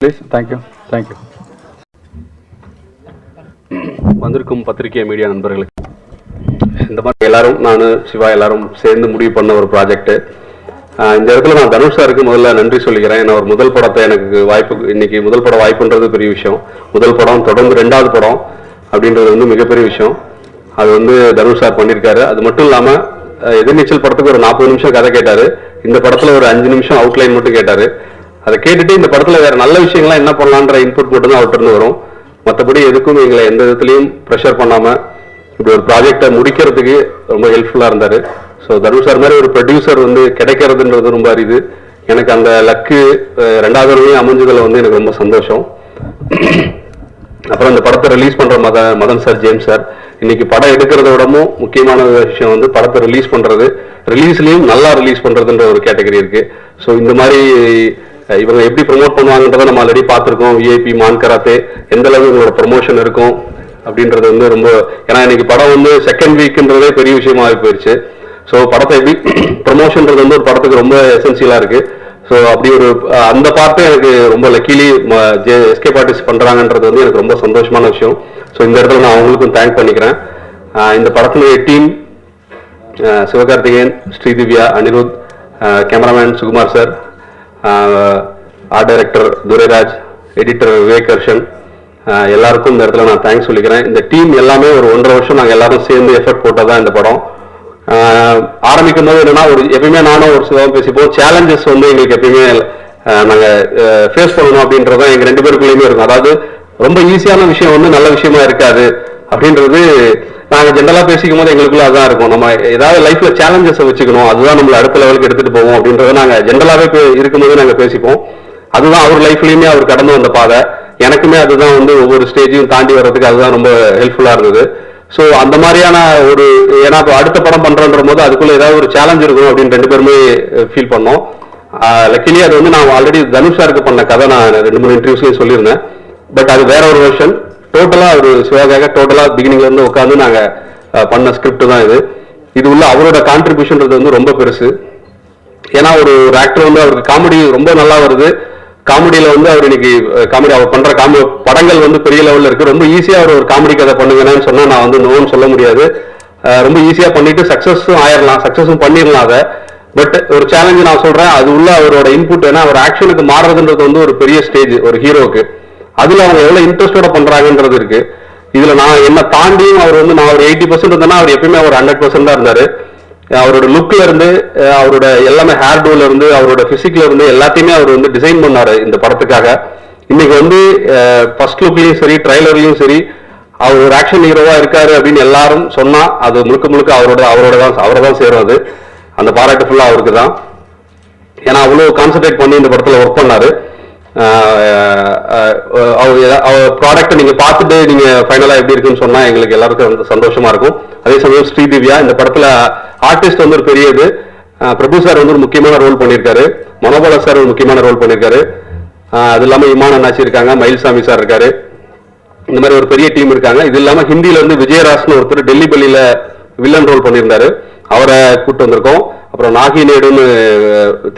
Please, thank you. Thank you. வந்திருக்கும் பத்திரிகை media நண்பர்களுக்கு இந்த மாதிரி எல்லாரும் நான் சிவா எல்லாரும் சேர்ந்து முடிவு பண்ண ஒரு ப்ராஜெக்ட். இந்த இடத்துல நான் தனுஷ் சாருக்கு முதல்ல நன்றி சொல்லிக்கிறேன். ஏன்னா ஒரு முதல் படத்தை எனக்கு வாய்ப்பு, இன்னைக்கு முதல் படம் வாய்ப்புன்றது பெரிய விஷயம். முதல் படம் தொடர்ந்து 2வது படம் அப்படின்றது வந்து மிகப்பெரிய விஷயம். அது வந்து தனுஷ் சார் பண்ணியிருக்காரு. அது மட்டும் இல்லாமல் எதிர்நீச்சல் படத்துக்கு ஒரு 40 நிமிஷம் கதை கேட்டார். இந்த படத்தில் ஒரு 5 நிமிஷம் அவுட்லைன் மட்டும் கேட்டார். அதை கேட்டுட்டு இந்த படத்தில் வேறு நல்ல விஷயங்கள்லாம் என்ன பண்ணலான்ற இன்புட் மட்டும் தான் அவர்கிட்ட வரும். மற்றபடி எதுக்கும் எங்களை எந்த விதத்துலையும் ப்ரெஷர் பண்ணாமல் இப்படி ஒரு ப்ராஜெக்டை முடிக்கிறதுக்கு ரொம்ப ஹெல்ப்ஃபுல்லாக இருந்தார். ஸோ தனுஷ் சார் மாதிரி ஒரு ப்ரொடியூசர் வந்து கிடைக்கிறதுன்றது ரொம்ப அரிது. எனக்கு அந்த லக்கு 2வது தடவையும் அமைஞ்சதில் வந்து எனக்கு ரொம்ப சந்தோஷம். அப்புறம் இந்த படத்தை ரிலீஸ் பண்ணுற மதன் சார், ஜேம்ஸ் சார், இன்னைக்கு படம் எடுக்கிறத விடமும் முக்கியமான விஷயம் வந்து படத்தை ரிலீஸ் பண்ணுறது, ரிலீஸ்லேயும் நல்லா ரிலீஸ் பண்ணுறதுன்ற ஒரு கேட்டகரி இருக்குது. ஸோ இந்த மாதிரி இவங்க எப்படி ப்ரொமோட் பண்ணுவாங்கன்றதை நம்ம ஆல்ரெடி பார்த்துருக்கோம். விஐபி, மான் கராத்தே, எந்த அளவுக்கு இவங்களோட ப்ரொமோஷன் இருக்கும் அப்படின்றது வந்து ரொம்ப, ஏன்னா இன்னைக்கு படம் வந்து செகண்ட் வீக்ன்றதே பெரிய விஷயமாகி போயிடுச்சு. ஸோ படத்தை எப்படி ப்ரொமோஷன்றது வந்து ஒரு படத்துக்கு ரொம்ப எசென்சியலாக இருக்குது. ஸோ அப்படி ஒரு அந்த பார்ட்டு எனக்கு ரொம்ப லக்கிலி எஸ்கேப் ஆர்டிஸ்ட் பண்ணுறாங்கன்றது வந்து எனக்கு ரொம்ப சந்தோஷமான விஷயம். ஸோ இந்த இடத்துல நான் அவங்களுக்கும் தேங்க் பண்ணிக்கிறேன். இந்த படத்தினுடைய team Sivakarthikeyan, Sridivya, Anirudh, cameraman Sukumar sir, art director Durairaj, editor Vivek Harshan, எல்லாருக்கும் இந்த இடத்துல நான் தேங்க்ஸ் சொல்லிக்கிறேன். இந்த டீம் எல்லாமே ஒரு 1.5 வருஷம் நாங்கள் எல்லாரும் சேர்ந்து எஃபர்ட் போட்டால் தான் இந்த படம் ஆரம்பிக்கும் போது என்னன்னா, ஒரு எப்பயுமே நானும் ஒரு சிலவும் பேசிப்போம், சேலஞ்சஸ் வந்து எங்களுக்கு எப்பயுமே நாங்கள் ஃபேஸ் பண்ணணும் அப்படின்றதான் எங்கள் 2 பேருக்குள்ளேயுமே இருக்கும். அதாவது ரொம்ப ஈஸியான விஷயம் வந்து நல்ல விஷயமா இருக்காது அப்படின்றது நாங்கள் ஜென்ரலாக பேசிக்கும் போது எங்களுக்குள்ள அதான் இருக்கும். நம்ம ஏதாவது லைஃப்ல சேலஞ்சஸை வச்சுக்கணும், அதுதான் நம்மளை அடுத்த லெவலுக்கு எடுத்துட்டு போவோம் அப்படின்றத நாங்கள் ஜென்ரலாகவே இருக்கும்போது நாங்கள் பேசிப்போம். அதுதான் அவர் லைஃப்லையுமே அவர் கடந்து வந்த பாதை. எனக்குமே அதுதான் வந்து ஒவ்வொரு ஸ்டேஜையும் தாண்டி வர்றதுக்கு அதுதான் ரொம்ப ஹெல்ப்ஃபுல்லாக இருந்தது. ஸோ அந்த மாதிரியான ஒரு, ஏன்னா இப்போ அடுத்த படம் பண்ணுறன்ற போது அதுக்குள்ள ஏதாவது ஒரு சேலஞ்ச் இருக்கணும் அப்படின்னு 2 பேருமே ஃபீல் பண்ணோம். லக்கிலி அது வந்து நான் ஆல்ரெடி தனுஷ் சாருக்கு பண்ண கதை நான் 2-3 இன்டர்வியூஸ்லேயும் சொல்லியிருந்தேன். பட் அது வேற ஒரு வெர்ஷன். டோட்டலாக ஒரு சிவாக்காக டோட்டலாக பிகினிங்லேருந்து உட்காந்து நாங்கள் பண்ண ஸ்கிரிப்ட் தான் இது. இது உள்ள அவரோட கான்ட்ரிபியூஷன்றது வந்து ரொம்ப பெருசு. ஏன்னா ஒரு ஆக்டர் வந்து அவருக்கு காமெடி ரொம்ப நல்லா வருது. காமெடியில் வந்து அவர் இன்னைக்கு காமெடி அவர் பண்ணுற படங்கள் வந்து பெரிய லெவலில் இருக்குது. ரொம்ப ஈஸியாக அவர் ஒரு காமெடி கதை பண்ணுங்கன்னு சொன்னால் நான் வந்து நோன்னு சொல்ல முடியாது. ரொம்ப ஈஸியாக பண்ணிட்டு சக்ஸஸும் ஆயிடலாம், சக்ஸஸும் பண்ணிடலாம் அதை. பட் ஒரு சேலஞ்சு நான் சொல்கிறேன், அது உள்ள அவரோட இன்புட். ஏன்னா அவர் ஆக்ஷனுக்கு மாறுறதுன்றது வந்து ஒரு பெரிய ஸ்டேஜ் ஒரு ஹீரோவுக்கு. அதில் அவங்க எவ்வளோ இன்ட்ரெஸ்டோட பண்ணுறாங்கன்றது இருக்கு. இதில் நான் என்ன தாண்டியும் அவர் வந்து நான் ஒரு 80% இருந்தேன்னா அவர் எப்பயுமே ஒரு 100% தான் இருந்தார். அவரோட லுக்ல இருந்து, அவரோட எல்லாமே ஹேர் டூல இருந்து, அவரோட பிசிக்ல இருந்து எல்லாத்தையுமே அவர் வந்து டிசைன் பண்ணாரு இந்த படத்துக்காக. இன்னைக்கு வந்து ஃபர்ஸ்ட் லுக்லயும் சரி, ட்ரைலர்லயும் சரி, அவர் ஒரு ஆக்ஷன் ஹீரோவா இருக்காரு அப்படின்னு எல்லாரும் சொன்னா அது முழுக்க முழுக்க அவரை தான் சேரும். அது அந்த பாராட்டு ஃபுல்லா அவருக்கு தான். ஏன்னா அவ்வளவு கான்சென்ட்ரேட் பண்ணி இந்த படத்துல ஒர்க் பண்ணாரு. அவர் ப்ராடக்ட் நீங்க பார்த்துட்டு நீங்க ஃபைனலா எப்படி இருக்குன்னு சொன்னா எங்களுக்கு எல்லாருக்கும் வந்து சந்தோஷமா இருக்கும். அதே சமயம் ஸ்ரீதிவ்யா இந்த படத்துல ஆர்டிஸ்ட் வந்து ஒரு பெரிய இது. பிரபு சார் வந்து ஒரு முக்கியமான ரோல் பண்ணியிருக்காரு, மனோபால சார் ஒரு முக்கியமான ரோல் பண்ணியிருக்காரு. அது இல்லாம இமான் அண்ணாச்சி இருக்காங்க, மயில்சாமி சார் இருக்காரு. இந்த மாதிரி ஒரு பெரிய டீம் இருக்காங்க. இது இல்லாம ஹிந்தியில வந்து விஜயராஜ்னு ஒருத்தர் டெல்லி பள்ளியில வில்லன் ரோல் பண்ணியிருந்தாரு, அவரை கூப்பிட்டு வந்திருக்கோம். அப்புறம் நாகி நேடுன்னு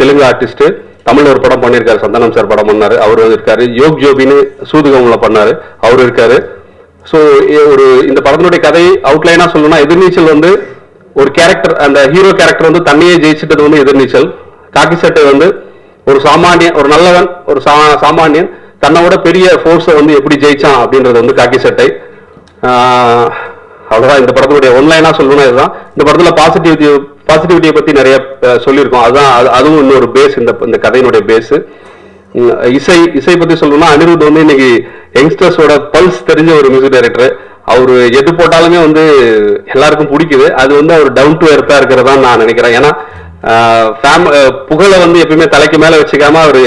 தெலுங்கு ஆர்டிஸ்ட், தமிழ்ல ஒரு படம் பண்ணியிருக்காரு, சந்தனம் சார் படம் பண்ணாரு, அவர் வந்து இருக்காரு. யோக் ஜோபின்னு சூதுகம்ல பண்ணாரு, அவர் இருக்காரு. ஸோ ஒரு இந்த படத்தினுடைய கதை அவுட்லைனா சொல்லணும்னா, எதிர்நீச்சல் வந்து ஒரு கேரக்டர், அந்த ஹீரோ கேரக்டர் வந்து தன்னையே ஜெயிச்சிட்டது வந்து எதிர்நீச்சல். காக்கி சட்டை வந்து ஒரு சாமானியன், ஒரு நல்லவன், ஒரு சாமானியன் தன்னோட பெரிய ஃபோர்ஸை வந்து எப்படி ஜெயிச்சான் அப்படின்றது வந்து காக்கி சட்டை. அவ்வளோதான் இந்த படத்தினுடைய ஒன்லைனா சொல்லணும்னா இதுதான். இந்த படத்துல பாசிட்டிவிட்டியை பத்தி நிறைய சொல்லியிருக்கோம். அதுவும் இன்னொரு பேஸ் இந்த கதையினுடைய பேஸ். இசை பத்தி சொல்லணும்னா, அனிருத் வந்து இன்னைக்கு யங்ஸ்டர்ஸோட பல்ஸ் தெரிஞ்ச ஒரு மியூசிக் டைரக்டர். அவரு எது போட்டாலுமே வந்து எல்லாருக்கும் பிடிக்குது. அது வந்து அவர் டவுன் டு எர்த்தா இருக்கிறதா நான் நினைக்கிறேன். ஏன்னா புகழை வந்து எப்பயுமே தலைக்கு மேல வச்சுக்காம அவரு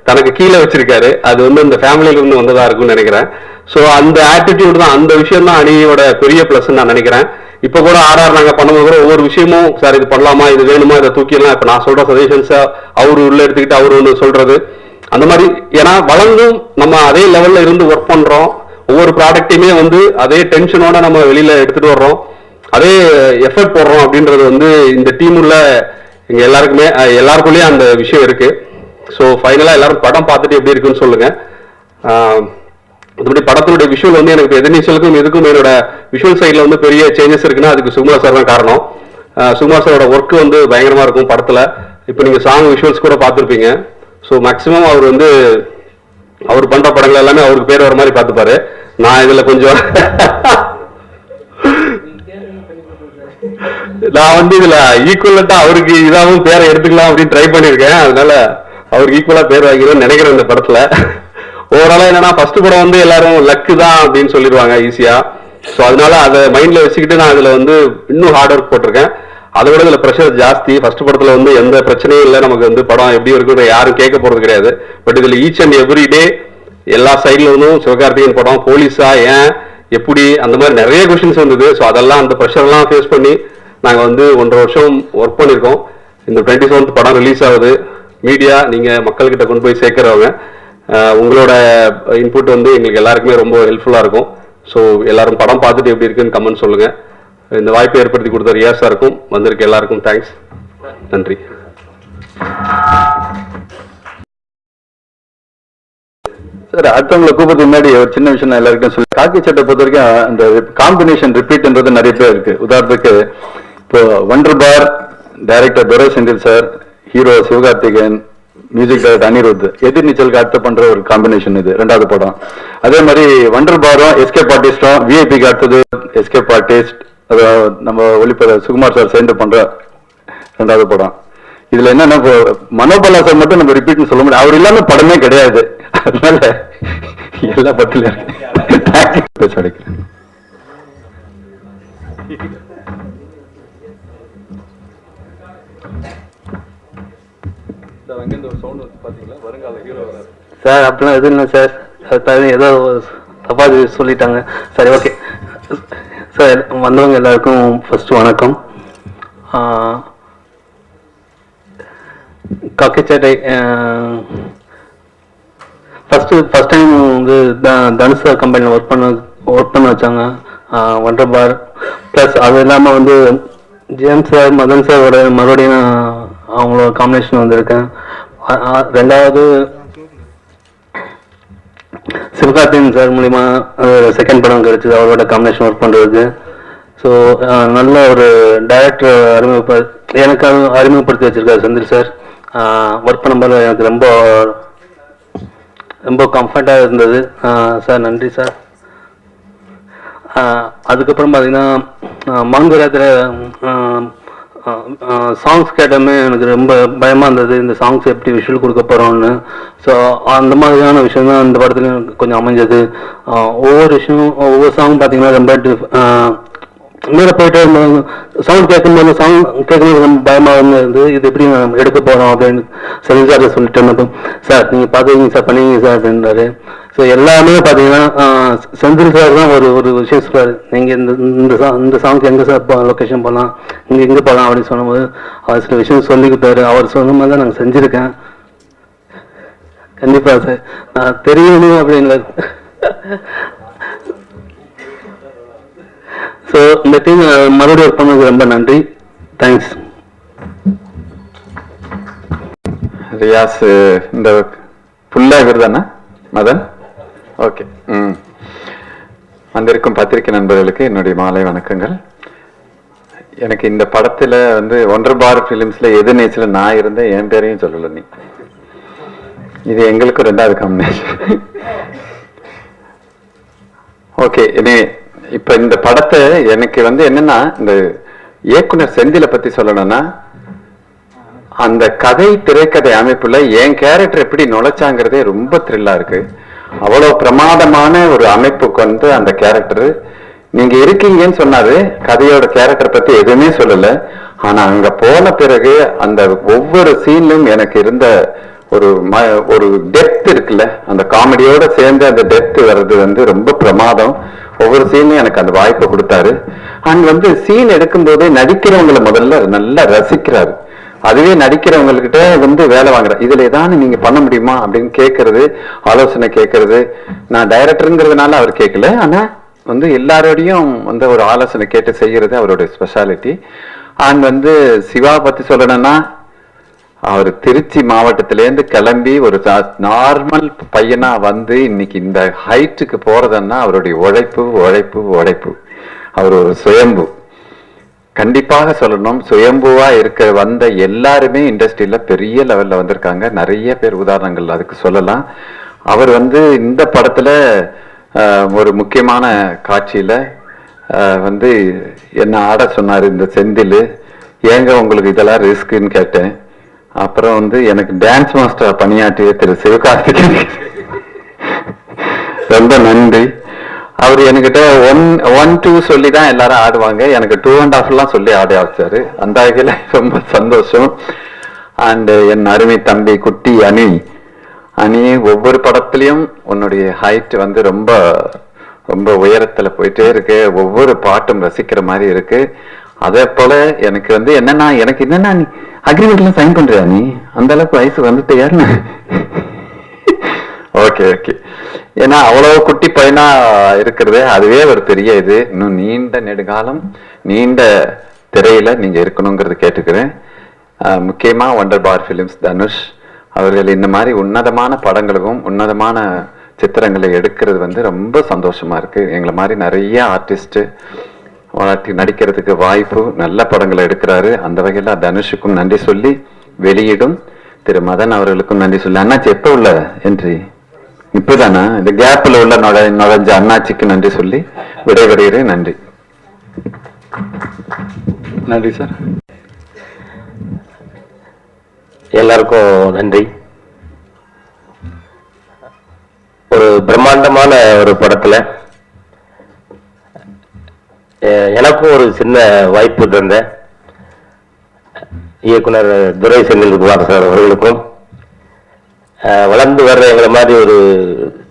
தனக்கு கீழே வச்சிருக்காரு. அது வந்து இந்த ஃபேமிலியில இருந்து வந்ததா இருக்கும்னு நினைக்கிறேன். ஸோ அந்த ஆட்டிடியூட் தான், அந்த விஷயம் தான் அணியோட பெரிய பிளஸ் நான் நினைக்கிறேன். இப்ப கூட ஆர்ஆர் நாங்க பண்ணும்போது கூட ஒவ்வொரு விஷயமும் சார் இது பண்ணலாமா, இது வேணுமா, இதை தூக்கிடலாம், இப்ப நான் சொல்ற சஜஷன்ஸா அவரு உள்ள எடுத்துக்கிட்டு அவரு ஒன்று சொல்றது அந்த மாதிரி. ஏன்னா வளர்ந்தும் நம்ம அதே லெவல்ல இருந்து ஒர்க் பண்றோம். ஒவ்வொரு ப்ராடக்டையுமே வந்து அதே டென்ஷனோட நம்ம வெளியில எடுத்துட்டு வர்றோம், அதே எஃபர்ட் போடுறோம் அப்படின்றது வந்து இந்த டீம் உள்ள எங்க எல்லாருக்குள்ளேயும் அந்த விஷயம் இருக்கு. ஸோ ஃபைனலா எல்லாரும் படம் பார்த்துட்டு எப்படி இருக்குன்னு சொல்லுங்க. மற்றபடி படத்தினுடைய விஷுவல் வந்து எனக்கு எதிர்நீச்சலுக்கும் இதுக்கும் என்னோட விஷுவல் சைடில் வந்து பெரிய சேஞ்சஸ் இருக்குன்னா அதுக்கு சுகுமார் சார் தான் காரணம். சுகுமார் சாரோட ஒர்க் வந்து பயங்கரமாக இருக்கும் படத்தில். இப்போ நீங்கள் சாங் விஷுவல்ஸ் கூட பார்த்துருப்பீங்க. ஸோ மேக்ஸிமம் அவர் வந்து அவர் பண்ணுற படங்கள் எல்லாமே அவருக்கு பேர் வர மாதிரி பார்த்துப்பாரு. நான் இதில் கொஞ்சம் நான் வந்து இதில் ஈக்குவலட்டா அவருக்கு இதாகவும் பேரை எடுத்துக்கலாம் அப்படின்னு ட்ரை பண்ணியிருக்கேன். அதனால அவருக்கு ஈக்குவலாக பேர் வாங்கிடுவேன்னு நினைக்கிறேன் இந்த படத்தில். ஓவராலாக என்னன்னா ஃபர்ஸ்ட் படம் வந்து எல்லாரும் லக்கு தான் அப்படின்னு சொல்லிடுவாங்க ஈஸியா. ஸோ அதனால அதை மைண்ட்ல வச்சுக்கிட்டு நான் அதில் வந்து இன்னும் ஹார்ட் ஒர்க் போட்டிருக்கேன். அதை விட இதில் ப்ரெஷர் ஜாஸ்தி. ஃபர்ஸ்ட் படத்தில் வந்து எந்த பிரச்சனையும் இல்லை, நமக்கு வந்து படம் எப்படி இருக்குன்னு யாரும் கேட்க போறது கிடையாது. பட் இதில் ஈச் அண்ட் எவ்ரி டே எல்லா சைட்ல இருந்தும் சிவகார்த்திகேயன் படம் போலீஸா ஏன் எப்படி அந்த மாதிரி நிறைய கொஸ்டின்ஸ் வந்தது. ஸோ அதெல்லாம் அந்த ப்ரெஷர்லாம் ஃபேஸ் பண்ணி நாங்கள் வந்து 1.5 வருஷம் ஒர்க் பண்ணியிருக்கோம். இந்த 27th படம் ரிலீஸ் ஆகுது. மீடியா நீங்கள் மக்கள்கிட்ட கொண்டு போய் சேர்க்கிறவங்க, உங்களோட இன்புட் வந்து எங்களுக்கு எல்லாருக்குமே ரொம்ப ஹெல்ப்ஃபுல்லாக இருக்கும். ஸோ எல்லாரும் படம் பார்த்துட்டு எப்படி இருக்குன்னு கமெண்ட் சொல்லுங்க. இந்த வாய்ப்பை ஏற்படுத்தி கொடுத்த ரியாஸ் சாருக்கும் வந்திருக்க எல்லாருக்கும் தேங்க்ஸ், நன்றி. சார், அடுத்தவங்களை கூப்பிட்டு முன்னாடி ஒரு சின்ன விஷயம் நான் எல்லாருக்கும் சொல்லி, காக்கி சட்டை பொறுத்த வரைக்கும் அந்த காம்பினேஷன் ரிப்பீட்ன்றது நிறைய பேர் இருக்கு. உதாரணத்துக்கு இப்போ wonder bar director Durai Senthil sir, hero Sivakarthikeyan, music director Anirudh, எதிர்நீச்சலுக்கு அடுத்த பண்ற ஒரு காம்பினேஷன் இது 2வது படம். அதே மாதிரி வண்டர் பாரும் எஸ்கேப் ஆர்டிஸ்டும், விஐபிக்கு அடுத்தது எஸ்கேப் ஆர்டிஸ்ட், நம்ம ஒளிப்பட சுகுமார் சார் சேர்ந்து பண்ற 2வது படம். இதுல என்னன்னா மனோபாலா சார் மட்டும் நம்ம ரிப்பீட்னு சொல்ல முடியாது, அவர் இல்லாம படமே கிடையாது. அதனால எல்லா பத்தில பேச அடைக்கிறேன். சார் அப்படிலாம் எதுவும் இல்லை சார், ஏதோ தப்பா சொல்லிட்டாங்க. சரி, ஓகே சார். வந்தவங்க எல்லாருக்கும் ஃபர்ஸ்ட் வணக்கம். காக்கிச்சட்டை ஃபர்ஸ்ட் டைம் வந்து தனுஷ் கம்பெனியில் ஒர்க் பண்ண வச்சாங்க. வண்டர் பார் ப்ளஸ் அது இல்லாமல் வந்து ஜேம்ஸ் சார், மதன் சாரோட மறுபடியும் அவங்களோட காம்பினேஷன் வந்திருக்கேன். 2வது சிவகார்த்திகேயன் சார் மூலிமா செகண்ட் படம் கிடைச்சது அவரோட காம்பினேஷன் ஒர்க் பண்ணுறதுக்கு. ஸோ நல்ல ஒரு டைரக்டர் எனக்கு அறிமுகப்படுத்தி வச்சிருக்காரு செந்தில் சார். ஒர்க் பண்ணும்போது எனக்கு ரொம்ப ரொம்ப கம்ஃபர்ட்டாக இருந்தது சார். நன்றி சார். அதுக்கப்புறம் பார்த்தீங்கன்னா மாங்குராத்தில் சாங்ஸ் கேட்டமே எனக்கு ரொம்ப பயமாக இருந்தது, இந்த சாங்ஸ் எப்படி விஷுவல் கொடுக்க போகிறோன்னு. ஸோ அந்த மாதிரியான விஷயம் தான் இந்த படத்துலையும் எனக்கு கொஞ்சம் அமைஞ்சது. ஒவ்வொரு விஷயம் ஒவ்வொரு சாங் பார்த்தீங்கன்னா ரொம்ப மேலே போயிட்டு சவுண்ட் கேட்கும்போது ரொம்ப பயமாக இருந்தது, இது எப்படி நான் எடுக்க போகிறோம் அப்படின்னு செந்தில் சார் சொல்லிட்டு இருந்தப்போ, சார் நீங்கள் பார்த்துக்கிங்க சார், பண்ணிங்க சார் அப்படின்றாரு. ஸோ எல்லாமே பார்த்தீங்கன்னா செந்தில் சார் தான் ஒரு விஷயம் சொல்கிறார், நீங்கள் இந்த சாங்க்கு எங்கே சார் லொக்கேஷன் போகலாம், இங்கே எங்கே போகலாம் அப்படின்னு சொன்னபோது அவர் சில விஷயம் சொல்லி கொடுத்தாரு. அவர் சொன்ன மாதிரி தான் நாங்கள் செஞ்சுருக்கேன். கண்டிப்பாக சார், நான் தெரியணும் அப்படின்னு. ஸோ இந்த டீம் மறுபடியும் ஒர்க் பண்ணதுக்கு ரொம்ப நன்றி, தேங்க்ஸ். ரியாஸ் இந்த ஃபுல்லா இவர்தானா மதன்? ஓகே. வந்திருக்கும் பத்திரிகை நண்பர்களுக்கு என்னுடைய மாலை வணக்கங்கள். எனக்கு இந்த படத்துல வந்து ஒண்டர் பார் பிலிம்ஸ்ல எதிர்நீச்சல நான் இருந்தேன், என் பேரையும் சொல்லல நீ. இது எங்களுக்கும் 2வது காம்பினேஷன். ஓகே. இப்ப இந்த படத்தை எனக்கு வந்து என்னன்னா, இந்த இயக்குனர் செந்தில பத்தி சொல்லணும்னா, அந்த கதை திரைக்கதை அமைப்புல என் கேரக்டர் எப்படி நுழைச்சாங்கிறதே ரொம்ப த்ரில்லா இருக்கு. அவ்வளவு பிரமாதமான ஒரு அமைப்புக்கு வந்து அந்த கேரக்டர் நீங்க இருக்கீங்கன்னு சொன்னாரு. கதையோட கேரக்டர் பத்தி எதுவுமே சொல்லல. ஆனா அங்க போன பிறகு அந்த ஒவ்வொரு சீன்லும் எனக்கு இருந்த ஒரு டெப்த் இருக்குல்ல, அந்த காமெடியோட சேர்ந்து அந்த டெப்த் வர்றது வந்து ரொம்ப பிரமாதம். ஒவ்வொரு சீனும் எனக்கு அந்த வாய்ப்பை கொடுத்தாரு. அண்ட் வந்து சீன் எடுக்கும் போதே நடிக்கிறவங்களை முதல்ல நல்லா ரசிக்கிறாரு. அதுவே நடிக்கிறவங்ககிட்ட வந்து வேலை வாங்குற, இதுல ஏதாவது நீங்க பண்ண முடியுமா அப்படின்னு கேட்கறது, ஆலோசனை கேட்கறது. நான் டைரக்டருங்கிறதுனால அவர் கேட்கல, ஆனா வந்து எல்லாரோடையும் வந்து ஒரு ஆலோசனை கேட்டு செய்யறது அவருடைய ஸ்பெஷாலிட்டி. அண்ட் வந்து சிவா பத்தி சொல்லணும்னா, அவர் திருச்சி மாவட்டத்திலேருந்து கிளம்பி ஒரு நார்மல் பையனா வந்து இன்னைக்கு இந்த ஹைட்டுக்கு போறதுன்னா அவருடைய உழைப்பு உழைப்பு உழைப்பு. அவர் ஒரு சுயம்பு. கண்டிப்பாக சொல்லணும், சுயம்புவா இருக்க வந்த எல்லாருமே இண்டஸ்ட்ரியில பெரிய லெவல்ல வந்திருக்காங்க. நிறைய பேர் உதாரணங்கள் அதுக்கு சொல்லலாம். அவர் வந்து இந்த படத்துல ஒரு முக்கியமான காட்சியில வந்து என்ன ஆட சொன்னாரு. இந்த செந்தில், ஏங்க உங்களுக்கு இதெல்லாம் ரிஸ்க்குன்னு கேட்டேன். அப்புறம் வந்து எனக்கு டான்ஸ் மாஸ்டர் பணியாற்றிய திரு சிவகார்த்திகேயன் ரொம்ப நன்றி. அவர் என்கிட்ட 1-2 சொல்லி தான் எல்லாரும் ஆடுவாங்க. எனக்கு 2.5 சொல்லி ஆட ஆச்சாரு. அந்த வகையில ரொம்ப சந்தோஷம். அண்ட் என் அருமை தம்பி குட்டி அணி ஒவ்வொரு படத்திலையும் உன்னுடைய ஹைட் வந்து ரொம்ப ரொம்ப உயரத்துல போயிட்டே இருக்கு. ஒவ்வொரு பாட்டும் ரசிக்கிற மாதிரி இருக்கு. அதே போல எனக்கு வந்து என்னன்னா நீ அக்ரிமெண்ட்ல சைன் பண்றியா? நீ அந்த அளவுக்கு வயசு வந்துட்டு யாருன்னு ஓகே ஓகே. ஏன்னா அவ்வளவு குட்டி பையனா இருக்கிறது அதுவே ஒரு பெரிய இது. இன்னும் நீண்ட நெடுகாலம் நீண்ட திரையில நீங்க இருக்கணுங்கிறது கேட்டுக்கிறேன். முக்கியமா வண்டர் பார் பிலிம்ஸ் தனுஷ் அவர்கள் இந்த மாதிரி உன்னதமான படங்களுக்கும் உன்னதமான சித்திரங்களை எடுக்கிறது வந்து ரொம்ப சந்தோஷமா இருக்கு. எங்களை மாதிரி நிறைய ஆர்டிஸ்ட் நடிக்கிறதுக்கு வாய்ப்பு, நல்ல படங்களை எடுக்கிறாரு. அந்த வகையில தனுஷுக்கும் நன்றி சொல்லி, வெளியிடும் திரு மதன் அவர்களுக்கும் நன்றி சொல்லி. அண்ணாச்சி எப்ப உள்ள என்ட்ரி? இப்பதானா? இந்த கேப்ல உள்ள நுழைஞ்ச அண்ணாச்சிக்கு நன்றி சொல்லி விடைபெறுகிறேன். நன்றி. நன்றி சார். எல்லாருக்கும் நன்றி. ஒரு பிரம்மாண்டமான ஒரு படத்துல எனக்கும் ஒரு சின்ன வாய்ப்பு தந்த இயக்குனர் துரை செந்தில்குமார் சார் அவர்களுக்கும், வளர்ந்து வர்ற எங்களை மாதிரி ஒரு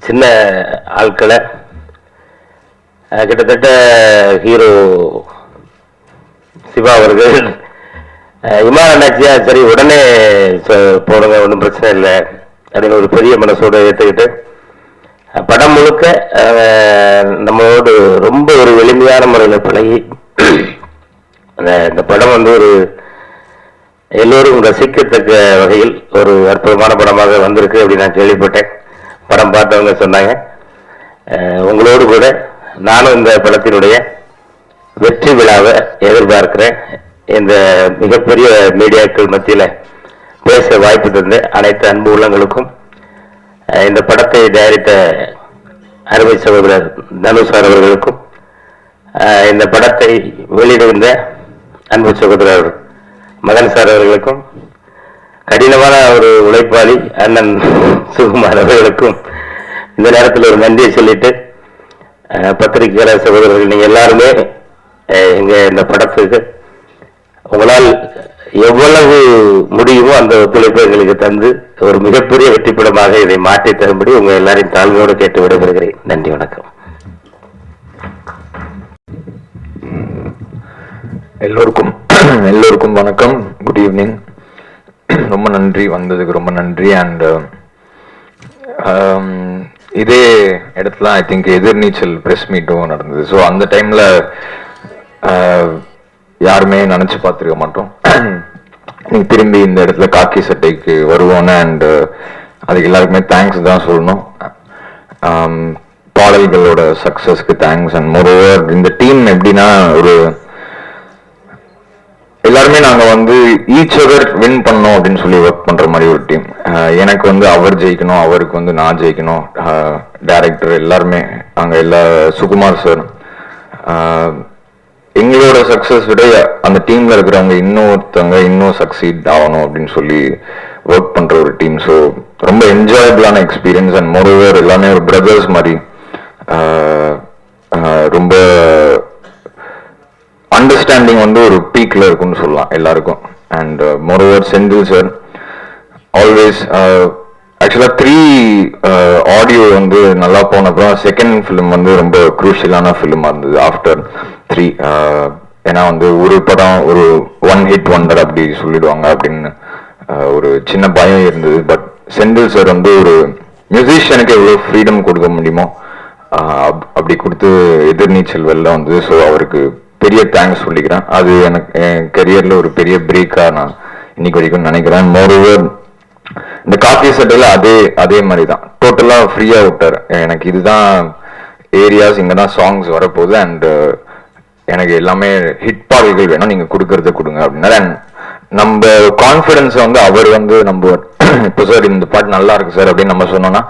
சின்ன ஆட்களை கிட்டத்தட்ட ஹீரோ சிவா அவர்கள் இமான் அண்ணாச்சியா சரி உடனே போடுங்க, ஒன்றும் பிரச்சனை இல்லை அப்படின்னு ஒரு பெரிய மனசோடு ஏற்றுக்கிட்டு படம் முழுக்க நம்மளோடு ரொம்ப ஒரு எளிமையான முறையில் பழகி இந்த படம் வந்து ஒரு எல்லோரும் ரசிக்கத்தக்க வகையில் ஒரு அற்புதமான படமாக வந்திருக்கு அப்படின்னு நான் கேள்விப்பட்டேன். படம் பார்த்தவங்க சொன்னாங்க. உங்களோடு கூட நானும் இந்த படத்தினுடைய வெற்றி விழாவை எதிர்பார்க்கிறேன். இந்த மிகப்பெரிய மீடியாக்கள் மத்தியில் பேச வாய்ப்பு தந்த அனைத்து அன்பு உள்ளங்களுக்கும், இந்த படத்தை தயாரித்த அருமை சகோதரர் தனுஷார் அவர்களுக்கும், இந்த படத்தை வெளியிடுகின்ற அன்பு சகோதரர் மகன் சார் அவர்களுக்கும், கடினமான ஒரு உழைப்பாளி அண்ணன் சுகுமார் அவர்களுக்கும் இந்த நேரத்தில் ஒரு நன்றியை சொல்லிட்டு, பத்திரிகையாளர் சகோதரர்கள் நீங்க எல்லாருமே எங்க இந்த படத்துக்கு உங்களால் எவ்வளவு முடியுமோ அந்த ஒத்துழைப்பு எங்களுக்கு தந்து ஒரு மிகப்பெரிய வெற்றி படமாக இதை மாற்றி தரும்படி உங்க எல்லாரையும் தாழ்மையோடு கேட்டு விடைபெறுகிறேன். நன்றி, வணக்கம். எல்லோருக்கும் வணக்கம். Good evening. ரொம்ப நன்றி, வந்ததுக்கு ரொம்ப நன்றி. அண்ட் இதே இடத்துல ஐ திங்க் எதிர்நீச்சல் பிரஸ் மீட்டும் நடந்தது. ஸோ அந்த டைம்ல யாருமே நினைச்சு பார்த்துருக்க மாட்டோம் நீங்க திரும்பி இந்த இடத்துல காக்கி சட்டைக்கு வருவோன்னு. அண்ட் அதுக்கு எல்லாருக்குமே தேங்க்ஸ் தான் சொல்லணும். பாடல்களோட சக்சஸ்க்கு தேங்க்ஸ். அண்ட் மோரோவர் இந்த டீம் எப்படின்னா ஒரு எல்லாருமே நாங்க வந்து ஈச் அதர் வின் பண்ணோம் அப்படின்னு சொல்லி ஒர்க் பண்ற மாதிரி ஒரு டீம். எனக்கு வந்து அவர் ஜெயிக்கணும், அவருக்கு வந்து நான் ஜெயிக்கணும், டைரக்டர் எல்லாருமே நாங்க எல்லா சுகுமார் சார் எங்களோட சக்சஸ் விட அந்த டீம்ல இருக்கிறவங்க இன்னும் சக்சீட் ஆகணும் அப்படின்னு சொல்லி ஒர்க் பண்ற ஒரு டீம். ஸோ ரொம்ப என்ஜாயபிளான எக்ஸ்பீரியன்ஸ். அண்ட் மோரோவர் எல்லாமே ஒரு பிரதர்ஸ் மாதிரி ரொம்ப அண்டர்ஸ்டாண்டிங் வந்து ஒரு பீக்ல இருக்கும்னு சொல்லலாம் எல்லாருக்கும். And moreover Senthil sir always ஆக்சுவலா 3 ஆடியோ வந்து நல்லா போனப்பறம் செகண்ட் ஃபிலிம் வந்து ரொம்ப குரூஷியலான ஃபிலிமா இருந்தது ஆஃப்டர் 3. ஏன்னா வந்து ஒரு படம் ஒரு 1 ஹிட் வண்டர் அப்படி சொல்லிடுவாங்க அப்படின்னு ஒரு சின்ன பயம் இருந்தது. பட் செந்தில் சார் வந்து ஒரு மியூசிஷியனுக்கு எவ்வளோ ஃப்ரீடம் கொடுக்க முடியுமோ அப்படி கொடுத்து எதிர்நீச்சல் வெளில வந்து. ஸோ அவருக்கு பெரிய தேங்க்ஸ் சொல்லிக்கிறேன். அது எனக்கு என் கரியர்ல ஒரு பெரிய பிரேக்கா நான் இன்னைக்கு வரைக்கும் நினைக்கிறேன். மோரோவர் இந்த காக்கி சட்டையில அதே மாதிரி தான் டோட்டலா ஃப்ரீயா விட்டாரு. எனக்கு இதுதான் ஏரியாஸ், இங்கதான் சாங்ஸ் வரப்போகுது அண்ட் எனக்கு எல்லாமே ஹிட் பாடல்கள் வேணும், நீங்க கொடுக்கறத கொடுங்க அப்படின்னா நம்ம கான்பிடன்ஸ் வந்து அவர் வந்து நம்ம இப்போ சார் இந்த பாட்டு நல்லா இருக்கு சார் அப்படின்னு நம்ம சொன்னோம்னா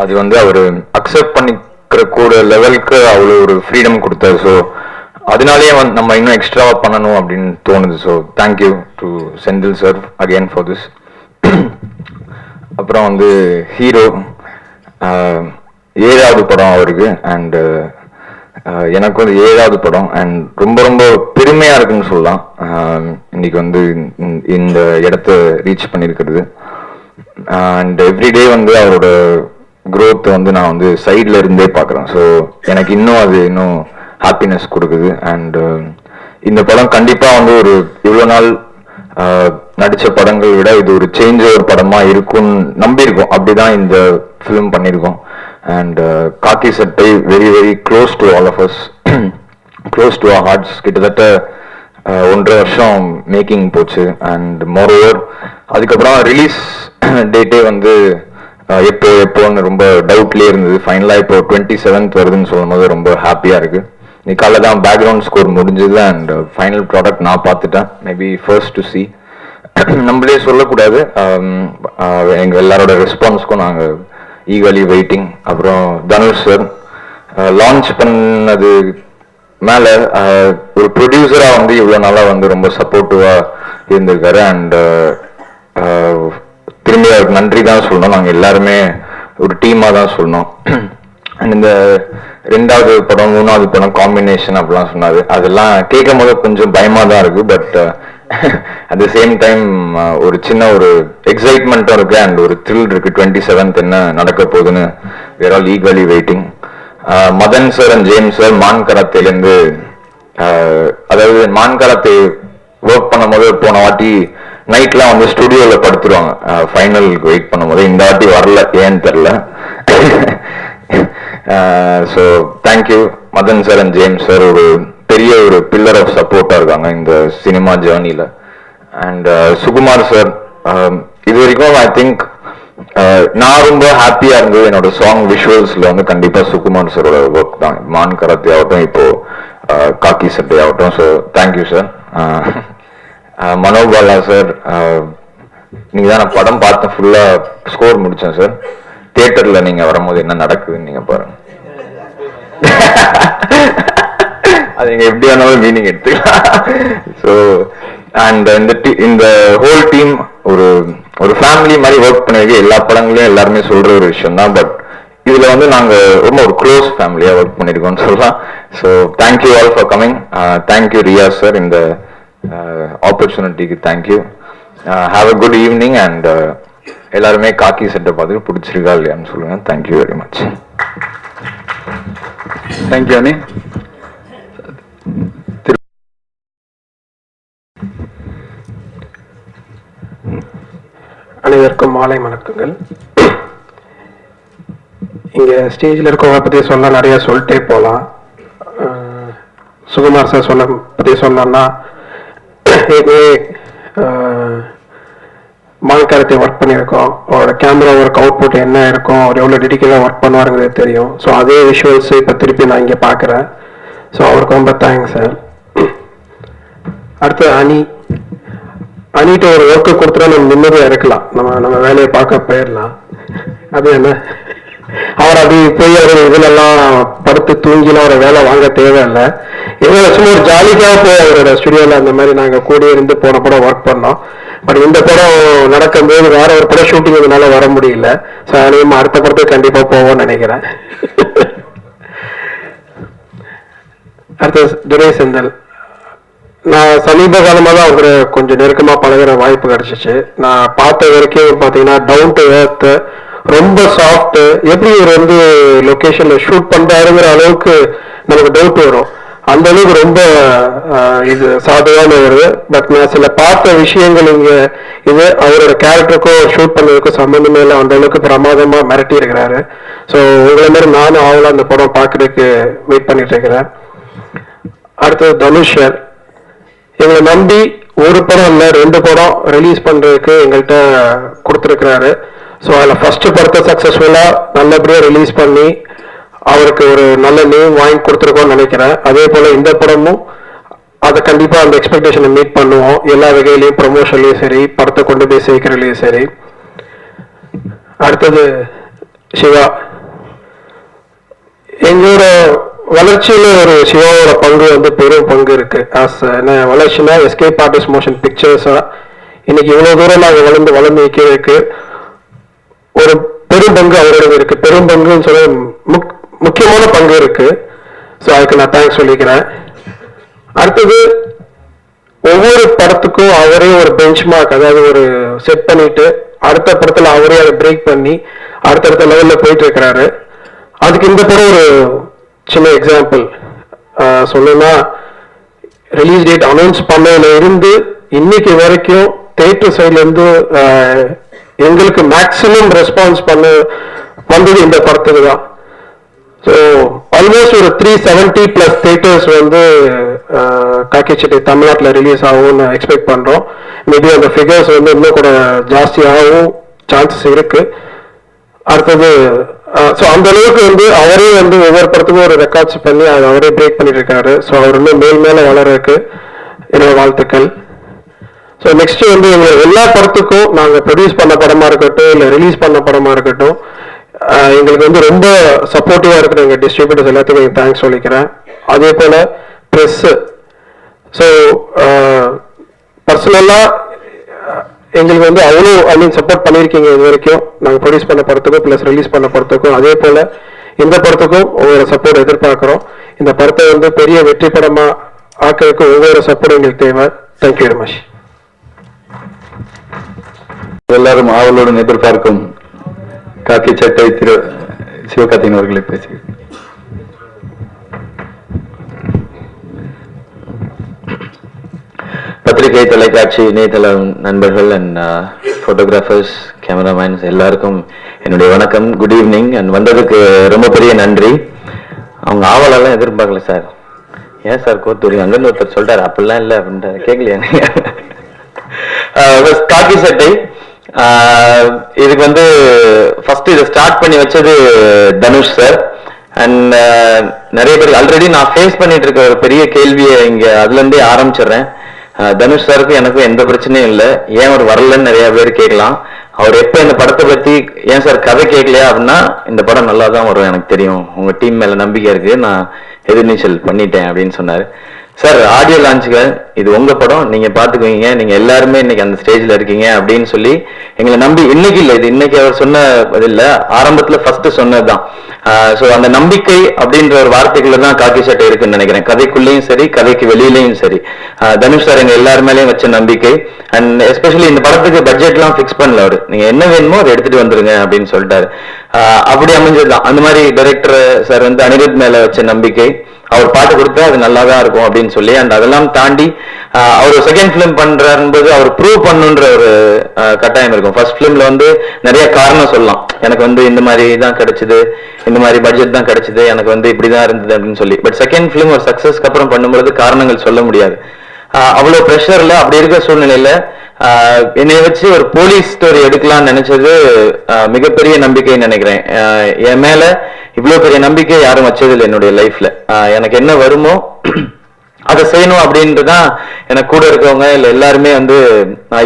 அது வந்து அவர் அக்செப்ட் பண்ணிக்கிற கூட லெவலுக்கு அவ்வளோ ஒரு ஃப்ரீடம் கொடுத்தாரு. ஸோ அதனாலேயே வந்து நம்ம இன்னும் எக்ஸ்ட்ராவா பண்ணணும் அப்படின்னு தோணுது. So thank you to Senthil sir again for this. அப்புறம் வந்து ஹீரோ 7வது படம் அவருக்கு அண்ட் எனக்கு வந்து 7வது படம் அண்ட் ரொம்ப ரொம்ப பெருமையா இருக்குன்னு சொல்லலாம். இன்னைக்கு வந்து இந்த இடத்த ரீச் பண்ணியிருக்கிறது அண்ட் எவ்ரிடே வந்து அவரோட growth வந்து நான் வந்து சைட்ல இருந்தே பார்க்குறேன். ஸோ எனக்கு இன்னும் அது இன்னும் ஹாப்பினஸ் கொடுக்குது அண்ட் இந்த படம் கண்டிப்பா வந்து ஒரு இவ்வளோ நாள் நடிச்ச படங்களை விட இது ஒரு சேஞ்ச் ஒரு படமா இருக்கும்னு நம்பியிருக்கோம். அப்படிதான் இந்த ஃபிலிம் பண்ணியிருக்கோம் and Kaakki Sattai very very close to all of us, close to our hearts. கிட்டத்தட்ட 1.5 வருஷம் மேக்கிங் போச்சு அண்ட் மோரோவர் அதுக்கப்புறம் ரிலீஸ் டேட்டே வந்து எப்போன்னு ரொம்ப டவுட்லேயே இருந்தது. ஃபைனலாக இப்போ 27th வருதுன்னு சொல்லும் போது ரொம்ப ஹாப்பியாக இருக்கு. இன்னைக்கு காலைல தான் பேக்ரவுண்ட் ஸ்கோர் முடிஞ்சது அண்ட் ஃபைனல் ப்ராடக்ட் நான் பார்த்துட்டேன். மேபி ஃபர்ஸ்ட் டு சி நம்மளே சொல்லக்கூடாது. எங்கள் எல்லாரோட ரெஸ்பான்ஸ்க்கும் நாங்கள் ஈகலி வெயிட்டிங். அப்புறம் தனுஷ் சார் லான்ச் பண்ணது மேலே ஒரு ப்ரொடியூசராக வந்து இவ்வளோ நாளாக வந்து ரொம்ப சப்போர்ட்டிவாக இருந்திருக்காரு அண்ட் திரும்பி அவருக்கு நன்றி தான் சொல்லணும். நாங்கள் எல்லாருமே ஒரு டீமாக தான் சொல்லணும். அண்ட் இந்த 2வது படம் 3வது படம் காம்பினேஷன் அப்படிலாம் சொன்னாரு. அதெல்லாம் கேட்கும் போது கொஞ்சம் பயமா தான் இருக்கு. But at the same time ஒரு சின்ன ஒரு எக்ஸைட்மெண்ட்டும் இருக்கு அண்ட் ஒரு த்ரில் இருக்கு. 27th என்ன நடக்க போகுதுன்னு we're all equally waiting. Madan sir and James sir Maan கராத்தேலேருந்து அதாவது மான் கராத்தே ஒர்க் பண்ணும் போது போன வாட்டி நைட்லாம் வந்து ஸ்டுடியோவில் படுத்துருவாங்க ஃபைனலுக்கு வெயிட் பண்ணும் போது. இந்த வாட்டி வரல, ஏன்னு தெரில. So thank you Madan sir and James sir, ஒரு பெரிய ஒரு பில்லர் ஆஃப் சப்போர்ட்டாக இருக்காங்க இந்த சினிமா ஜேர்னியில். அண்ட் சுகுமார் சார் இது வரைக்கும் ஐ திங்க் நான் ரொம்ப ஹாப்பியாக இருந்தது என்னோட சாங் விஷுவல்ஸில் வந்து கண்டிப்பாக சுகுமார் சாரோட ஒர்க் தான். மான் கராத்தே ஆகட்டும், இப்போ காக்கி சட்டை ஆகட்டும். So thank you sir. Manobala sir, நீங்கள் தான் நான் படம் பார்த்தேன், ஃபுல்லாக ஸ்கோர் முடித்தேன் சார். தியேட்டர்ல நீங்க வரும்போது என்ன நடக்குதுன்னு நீங்க பாருங்க. அது நீங்க எப்படி வேணாலும் மீனிங் எடுத்துக்கலாம். ஸோ அண்ட் இந்த ஹோல் டீம் ஒரு ஃபேமிலி மாதிரி ஒர்க் பண்ணிருக்கு. எல்லா படங்களையும் எல்லாருமே சொல்ற ஒரு விஷயம் தான். பட் இதுல வந்து நாங்க ரொம்ப ஒரு க்ளோஸ் ஃபேமிலியா ஒர்க் பண்ணிருக்கோம்னு சொல்லலாம். So thank you all for coming. Thank you Riyaz sir, இந்த ஆப்பர்ச்சுனிட்டிக்கு thank you. Have a good evening and எல்லாருமே காக்கி சட்டை பார்த்துட்டு பிடிச்சிருக்கா இல்லையான்னு சொல்லுங்க. Thank you very much. தேங்க்யூ அனி. அனைவருக்கும் மாலை வணக்கங்கள். இங்க ஸ்டேஜில் இருக்கவங்க பத்தி சொல்ல நிறைய சொல்லிட்டே போகலாம். சுகுமார் சார் சொல்ல பத்தி சொன்னோம்னா மான்கரத்தை ஒர்க் பண்ணியிருக்கோம். அவரோட கேமரா ஒர்க் அவுட்புட் என்ன இருக்கும், அவர் எவ்வளோ டெடிக்கேட்டாக ஒர்க் பண்ணுவாருங்கிறது தெரியும். ஸோ அதே விஷுவல்ஸ் இப்போ திருப்பி நான் இங்கே பார்க்குறேன். ஸோ அவருக்கு ரொம்ப தேங்க்ஸ் சார். அடுத்து அனிட்ட ஒரு ஒர்க்கு கொடுத்துட்டா நம்ம நிம்மதியாக இருக்கலாம், நம்ம வேலையை பார்க்க போயிடலாம். அது என்ன அவர் அப்படி போய் அவர் இதுலெல்லாம் படுத்து தூங்கிலாம் ஒரு வேலை வாங்க தேவையில்லை. எவ்வளோ சும்மா ஒரு ஜாலிக்காக போய் அவரோட ஸ்டுடியோவில் அந்த மாதிரி நாங்கள் கூடி இருந்து போன படம் ஒர்க் பண்ணோம். பட் இந்த படம் நடக்கும்போது வேற ஒரு படம் ஷூட்டிங் இதனால வர முடியல. ஸோ அதனால அடுத்த படத்துக்கு கண்டிப்பா போவோம்னு நினைக்கிறேன். அடுத்த துரை செந்தில், நான் சமீப காலமாக தான் அவரை கொஞ்சம் நெருக்கமா பழகிற வாய்ப்பு கிடைச்சிச்சு. நான் பார்த்த வரைக்கும் பார்த்தீங்கன்னா டவுன் டு எர்த், ரொம்ப சாஃப்ட். எப்படி இவர் வந்து லொகேஷன்ல ஷூட் பண்றாருங்கிற அளவுக்கு நமக்கு டவுட் வரும். அந்த அளவுக்கு ரொம்ப இது சாதுவான வருது. பட் நான் சில பார்த்த விஷயங்கள் இங்க இது அவரோட கேரக்டருக்கும் ஷூட் பண்ணதுக்கும் சம்பந்தமே இல்லை. அந்த அளவுக்கு பிரமாதமா மிரட்டி இருக்கிறாரு. ஸோ உங்களை மாதிரி நானும் ஆவலா அந்த படம் பார்க்கறதுக்கு வெயிட் பண்ணிட்டு இருக்கிறேன். அடுத்தது தனுஷ் சார், எங்களை நம்பி ஒரு படம் இல்லை 2 படம் ரிலீஸ் பண்றதுக்கு எங்கள்கிட்ட கொடுத்துருக்கிறாரு. ஸோ அதில் ஃபர்ஸ்ட் படத்தை சக்ஸஸ்ஃபுல்லாக நல்லபடியாக ரிலீஸ் பண்ணி அவருக்கு ஒரு நல்ல நேம் வாங்கி கொடுத்துருக்கோம்னு நினைக்கிறேன். அதே போல் இந்த படமும் அதை கண்டிப்பாக அந்த எக்ஸ்பெக்டேஷனை மீட் பண்ணுவோம். எல்லா வகையிலையும் ப்ரொமோஷன்லையும் சரி, படத்தை கொண்டு போய் சேர்க்கிறதுலையும் சரி. அடுத்தது சிவா. எங்களோட வளர்ச்சியில ஒரு சிவாவோட பங்கு வந்து பெரும் பங்கு இருக்கு. என்ன வளர்ச்சினா எஸ்கேப் ஆர்டிஸ்ட் மோஷன் பிக்சர்ஸா இன்னைக்கு இவ்வளவு தூரம் நாங்கள் வளர்ந்து வைக்கிறதுக்கு ஒரு பெரும் பங்கு அவரோட இருக்கு. பெரும் பங்குன்னு சொல்ல முக்கியமான பங்கு இருக்கு. ஸோ அதுக்கு நான் தேங்க்ஸ் சொல்லிக்கிறேன். அடுத்தது ஒவ்வொரு படத்துக்கும் அவரே ஒரு பெஞ்ச் மார்க், அதாவது ஒரு செட் பண்ணிட்டு அடுத்த படத்துல அவரே அதை பிரேக் பண்ணி அடுத்தடுத்த லெவல்ல போயிட்டு இருக்கிறாரு. அதுக்கு இந்த படம் ஒரு சின்ன எக்ஸாம்பிள் சொல்லணும்னா, ரிலீஸ் டேட் அனௌன்ஸ் பண்ணதுல இருந்து இன்னைக்கு வரைக்கும் தியேட்டர் சைட்ல இருந்து எங்களுக்கு மேக்சிமம் ரெஸ்பான்ஸ் வந்தது இந்த படத்துக்கு தான். ஸோ ஆல்மோஸ்ட் ஒரு 370+ தியேட்டர்ஸ் வந்து காக்கிச்சட்டை தமிழ்நாட்டில் ரிலீஸ் ஆகும்னு எக்ஸ்பெக்ட் பண்றோம். மேபி அந்த ஃபிகர்ஸ் வந்து இன்னும் கூட ஜாஸ்தியாகவும் சான்சஸ் இருக்கு. அடுத்தது ஸோ அந்த அளவுக்கு வந்து அவரே வந்து ஒவ்வொரு படத்துக்கும் ஒரு ரெக்கார்ட்ஸ் பண்ணி அதை அவரே பிரேக் பண்ணிட்டு இருக்காரு. ஸோ அவர் இன்னும் மேல வளர்றதுக்கு என்னோட வாழ்த்துக்கள். ஸோ நெக்ஸ்ட் வந்து எங்க எல்லா படத்துக்கும் நாங்கள் ப்ரொடியூஸ் பண்ண படமா இருக்கட்டும் இல்லை ரிலீஸ் பண்ண படமா இருக்கட்டும் எங்களுக்கு வந்து ரொம்ப சப்போர்ட்டிவா இருக்கிற எங்க டிஸ்ட்ரிபியூட்டர்ஸ் எல்லாத்துக்கும் தேங்க்ஸ் சொல்லிக்கிறேன். அதே போல ப்ரெஸ். ஸோ பர்சனலா எங்களுக்கு வந்து அவ்வளோ சப்போர்ட் பண்ணியிருக்கீங்க இது வரைக்கும். நாங்கள் ப்ரொடியூஸ் பண்ண படத்துக்கும் ப்ளஸ் ரிலீஸ் பண்ண படத்துக்கும். அதே போல இந்த படத்துக்கும் ஒவ்வொரு சப்போர்ட் எதிர்பார்க்கிறோம். இந்த படத்தை வந்து பெரிய வெற்றி படமா ஆக்கிறதுக்கு ஒவ்வொரு சப்போர்ட் எங்களுக்கு தேவை. Thank you very much. எல்லாரும் ஆவலுடன் எதிர்பார்க்கும் காக்கி சட்டை திரு சிவகார்த்திகேயன் அவர்களை பேசி. பத்திரிகை, தொலைக்காட்சி, இணையதள நண்பர்கள் அண்ட் போட்டோகிராஃபர்ஸ், கேமராமேன்ஸ் எல்லாருக்கும் என்னுடைய வணக்கம். Good evening. அண்ட் வந்ததுக்கு ரொம்ப பெரிய நன்றி. அவங்க ஆவலெல்லாம் எதிர்பார்க்கல சார். ஏன் சார் கோத்தூரி அங்கன்னு ஒருத்தர் சொல்றாரு, அப்படிலாம் இல்லை அப்படின்ற கேட்கலையா? காக்கி சட்டை இதுக்கு வந்து ஃபர்ஸ்ட் இதை ஸ்டார்ட் பண்ணி வச்சது தனுஷ் சார். அண்ட் நிறைய பேர் ஆல்ரெடி நான் ஃபேஸ் பண்ணிட்டு இருக்க ஒரு பெரிய கேள்வியை இங்க அதுல இருந்தே ஆரம்பிச்சிடுறேன். தனுஷ் சாருக்கு எனக்கும் எந்த பிரச்சனையும் இல்லை. ஏன் அவர் வரலன்னு நிறைய பேர் கேட்கலாம். அவர் எப்ப இந்த படத்தை பத்தி ஏன் சார் கதை கேட்கலையா அப்படின்னா, இந்த படம் நல்லா தான் வரும், எனக்கு தெரியும், உங்க டீம் மேல நம்பிக்கை இருக்கு, நான் எதிர்நீச்சல் பண்ணிட்டேன் அப்படின்னு சொன்னாரு. சார் ஆடியோ லான்ச்சுக்கு இது உங்க படம், நீங்க பாத்துக்குவீங்க, நீங்க எல்லாருமே இன்னைக்கு அந்த ஸ்டேஜ்ல இருக்கீங்க அப்படின்னு சொல்லி எங்களை நம்பி, இன்னைக்கு இல்லை, இது இன்னைக்கு அவர் சொன்ன இல்ல, ஆரம்பத்துல ஃபர்ஸ்ட் சொன்னதுதான். ஸோ அந்த நம்பிக்கை அப்படின்ற ஒரு வார்த்தைக்குள்ள தான் காக்கி சட்டை இருக்குன்னு நினைக்கிறேன். கதைக்குள்ளேயும் சரி, கதைக்கு வெளியிலையும் சரி, தனுஷ் சார் எங்க எல்லாரு மேலேயும் வச்ச நம்பிக்கை. அண்ட் எஸ்பெஷலி இந்த படத்துக்கு பட்ஜெட்லாம் ஃபிக்ஸ் பண்ணல. அவரு நீங்க என்ன வேணுமோ அதை எடுத்துட்டு வந்துருங்க அப்படின்னு சொல்லிட்டாரு. அப்படி அமைஞ்சதுதான். அந்த மாதிரி டைரக்டர் சார் வந்து அனிருத் மேல வச்ச நம்பிக்கை, அவர் பாட்டு கொடுத்தா அது நல்லா தான் இருக்கும் அப்படின்னு சொல்லி, அண்ட் அதெல்லாம் தாண்டி அவர் செகண்ட் பிலிம் பண்றாரும்போது அவர் ப்ரூவ் பண்ணுன்ற ஒரு கட்டாயம் இருக்கும். ஃபர்ஸ்ட் பிலிம்ல வந்து நிறைய காரணம் சொல்லலாம், எனக்கு வந்து இந்த மாதிரி தான் கிடைச்சது, இந்த மாதிரி பட்ஜெட் தான் கிடைச்சது, எனக்கு வந்து இப்படிதான் இருந்தது அப்படின்னு சொல்லி. பட் செகண்ட் பிலிம் ஒரு சக்சஸ்க்கு அப்புறம் பண்ணும்போது காரணங்கள் சொல்ல முடியாது. அவ்வளவு ப்ரெஷர்ல அப்படி இருக்கிற சூழ்நிலையில என்னை வச்சு ஒரு போலீஸ் ஸ்டோரி எடுக்கலாம்னு நினைச்சது மிகப்பெரிய நம்பிக்கைன்னு நினைக்கிறேன். என் மேல இவ்வளவு பெரிய நம்பிக்கை யாரும் வச்சதில்லை என்னுடைய லைஃப்ல. எனக்கு என்ன வருமோ அதை செய்யணும் அப்படின்ட்டுதான் எனக்கு கூட இருக்கவங்க இல்ல எல்லாருமே வந்து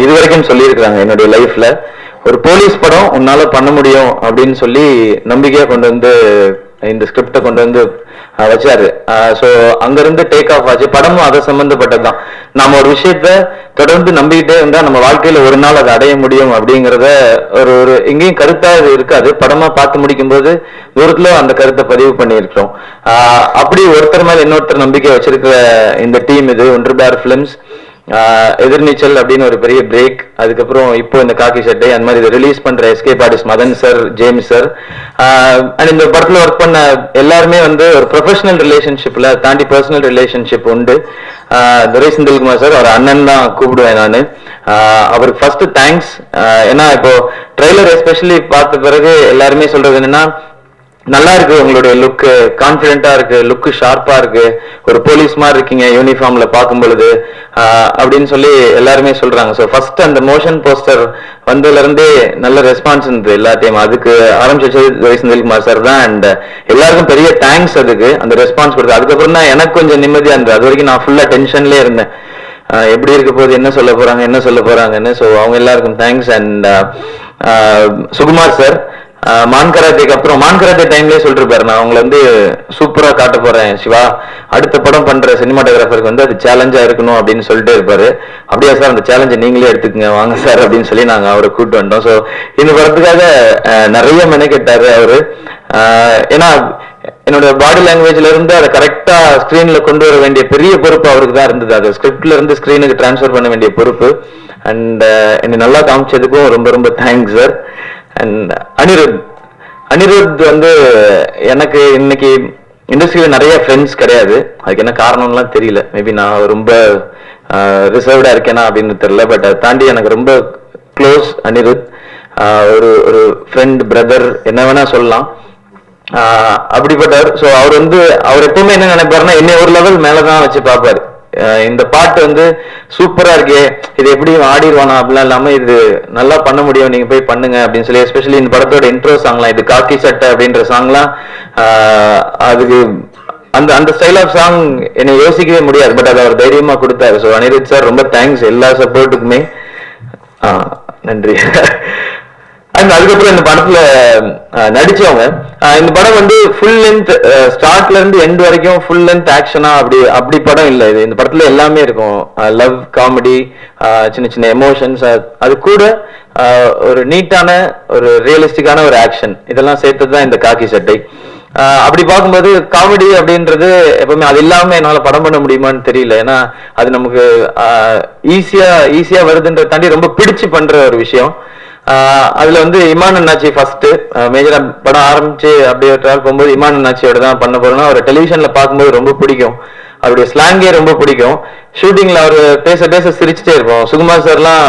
இது வரைக்கும் சொல்லியிருக்கிறாங்க. என்னுடைய லைஃப்ல ஒரு போலீஸ் படம் உன்னால பண்ண முடியும் அப்படின்னு சொல்லி நம்பிக்கையா கொண்டு வந்து இந்த ஸ்கிரிப்டை கொண்டு வந்து வச்சாரு. ஸோ அங்கிருந்து டேக் ஆஃப் ஆச்சு. படமும் அதை சம்பந்தப்பட்டதுதான். நம்ம ஒரு விஷயத்த தொடர்ந்து நம்பிக்கிட்டே இருந்தா நம்ம வாழ்க்கையில ஒரு நாள் அதை அடைய முடியும் அப்படிங்கிறத ஒரு எங்கேயும் கருத்தா இருக்காது, படமா பார்த்து முடிக்கும் போது தூரத்துல அந்த கருத்தை பதிவு பண்ணியிருக்கிறோம். அப்படி ஒருத்தர் மேல இன்னொருத்தர் நம்பிக்கை வச்சிருக்கிற இந்த டீம் இது ஒன்று பேர் பிலிம்ஸ். எதிர்நீச்சல் அப்படின்னு ஒரு பெரிய பிரேக், அதுக்கப்புறம் இப்போ இந்த காக்கி சட்டை, அந்த மாதிரி இதை ரிலீஸ் பண்ற escape artist Madan sir, James sir, and இந்த படத்துல ஒர்க் பண்ண எல்லாருமே வந்து ஒரு ப்ரொஃபஷனல் ரிலேஷன்ஷிப்ல தாண்டி பர்சனல் ரிலேஷன்ஷிப் உண்டு. துரை செந்தில்குமார் சார், அவர் அண்ணன் தான் கூப்பிடுவேன் நான். அவருக்கு ஃபர்ஸ்ட் தேங்க்ஸ். ஏன்னா இப்போ ட்ரெய்லர் எஸ்பெஷலி பார்த்த பிறகு எல்லாருமே சொல்றது என்னன்னா, நல்லா இருக்கு உங்களுடைய லுக்கு, கான்பிடென்டா இருக்கு, லுக்கு ஷார்ப்பா இருக்கு, ஒரு போலீஸ் மாதிரி இருக்கீங்க யூனிஃபார்ம்ல பார்க்கும் பொழுது அப்படின்னு சொல்லி எல்லாருமே சொல்றாங்க. ஸோ ஃபர்ஸ்ட் அந்த மோஷன் போஸ்டர் வந்ததுல இருந்தே நல்ல ரெஸ்பான்ஸ் இருந்தது எல்லாத்தையும். அதுக்கு ஆரம்பிச்சு துரை செந்தில்குமார் சார் தான். அண்ட் எல்லாருக்கும் பெரிய தேங்க்ஸ் அதுக்கு, அந்த ரெஸ்பான்ஸ் கொடுத்து. அதுக்கப்புறம் தான் எனக்கு கொஞ்சம் நிம்மதியா இருந்தது. அது வரைக்கும் நான் ஃபுல்லா டென்ஷன்லேயே இருந்தேன், எப்படி இருக்க போகுது, என்ன சொல்ல போறாங்கன்னு. ஸோ அவங்க எல்லாருக்கும் தேங்க்ஸ். அண்ட் சுகுமார் சார் மான்கராத்தேக்கு அப்புறம் மான்கராத்தே டைம்லேயே சொல்லிருப்பாரு, நான் அவங்களை வந்து சூப்பரா காட்ட போறேன் சிவா, அடுத்த படம் பண்ற சினிமாட்டோகிராஃபருக்கு வந்து அது சேலஞ்சா இருக்கணும் அப்படின்னு சொல்லிட்டே இருப்பாரு. அப்படியா சார், அந்த சேலஞ்சை நீங்களே எடுத்துக்கங்க வாங்க சார் அப்படின்னு சொல்லி நாங்க அவரை கூப்பிட்டு வந்தோம். ஸோ இந்த படத்துக்காக நிறைய மெனக்கெட்டாரு அவரு. ஏன்னா என்னோட பாடி லாங்குவேஜ்ல இருந்து அதை கரெக்டா ஸ்கிரீன்ல கொண்டு வர வேண்டிய பெரிய பொறுப்பு அவருக்கு தான் இருந்தது. அது ஸ்கிரிப்ட்ல இருந்து ஸ்கிரீனுக்கு டிரான்ஸ்ஃபர் பண்ண வேண்டிய பொறுப்பு. அண்ட் என்னை நல்லா காமிச்சதுக்கும் ரொம்ப ரொம்ப தேங்க்ஸ் சார். அண்ட் அனிருத் வந்து எனக்கு இன்னைக்கு இண்டஸ்ட்ரியில நிறைய ஃப்ரெண்ட்ஸ் கிடையாது. அதுக்கு என்ன காரணம்லாம் தெரியல. மேபி நான் ரொம்ப ரிசர்வ்டா இருக்கேனா அப்படின்னு தெரியல. பட் அதை தாண்டி எனக்கு ரொம்ப க்ளோஸ் அனிருத். ஒரு ஃப்ரெண்ட், பிரதர், என்ன வேணா சொல்லலாம். அப்படிப்பட்டவர். ஸோ அவர் எப்பவுமே என்ன நினைப்பாருன்னா, என்னை ஒரு லெவல் மேலதான் வச்சு பார்ப்பாரு. இந்த பாட்டு வந்து சூப்பரா இருக்கே, இது எப்படி ஆடிடுவானா அப்படிலாம் இல்லாம இது நல்லா பண்ண முடியும், நீங்க போய் பண்ணுங்க அப்படின்னு சொல்லி. எஸ்பெஷலி இந்த படத்தோட இன்ட்ரோ சாங்லாம், இது காக்கி சட்டை அப்படின்ற சாங்லாம், அதுக்கு அந்த ஸ்டைல் ஆஃப் சாங் என்னை யோசிக்கவே முடியாது. பட் அதை அவர் தைரியமா கொடுத்தாரு. ஸோ அனிருத் சார் ரொம்ப தேங்க்ஸ் எல்லா சப்போர்ட்டுக்குமே. நன்றி. அண்ட் அதுக்கப்புறம் இந்த படத்துல நடிச்சவங்க, இந்த படம் வந்து ஃபுல் லென்த், ஸ்டார்ட்ல இருந்து எண்ட் வரைக்கும் ஃபுல் லென்த் ஆக்ஷனா அப்படி படம் இல்லை இது. இந்த படத்துல எல்லாமே இருக்கும், லவ், காமெடி, சின்ன சின்ன எமோஷன்ஸ், அது கூட ஒரு நீட்டான ஒரு ரியலிஸ்டிக்கான ஒரு ஆக்ஷன், இதெல்லாம் சேர்த்தது தான் இந்த காக்கி சட்டை. அப்படி பார்க்கும்போது காமெடி அப்படின்றது எப்பவுமே அது இல்லாம என்னால படம் பண்ண முடியுமான்னு தெரியல. ஏன்னா அது நமக்கு ஈஸியா வருதுன்ற தாண்டி ரொம்ப பிடிச்சு பண்ற ஒரு விஷயம். அதுல வந்து இமான் அண்ணாச்சி ஃபர்ஸ்ட் மேஜரா படம் ஆரம்பிச்சு அப்படியே டிராவல் போகும்போது இமான் அண்ணாச்சியோட தான் பண்ண போறோம்னா, அவர் டெலிவிஷன்ல பார்க்கும்போது ரொம்ப பிடிக்கும், அவருடைய ஸ்லாங்கே ரொம்ப பிடிக்கும். ஷூட்டிங்ல அவர் பேச சிரிச்சுட்டே இருப்போம். சுகுமார் சார்லாம்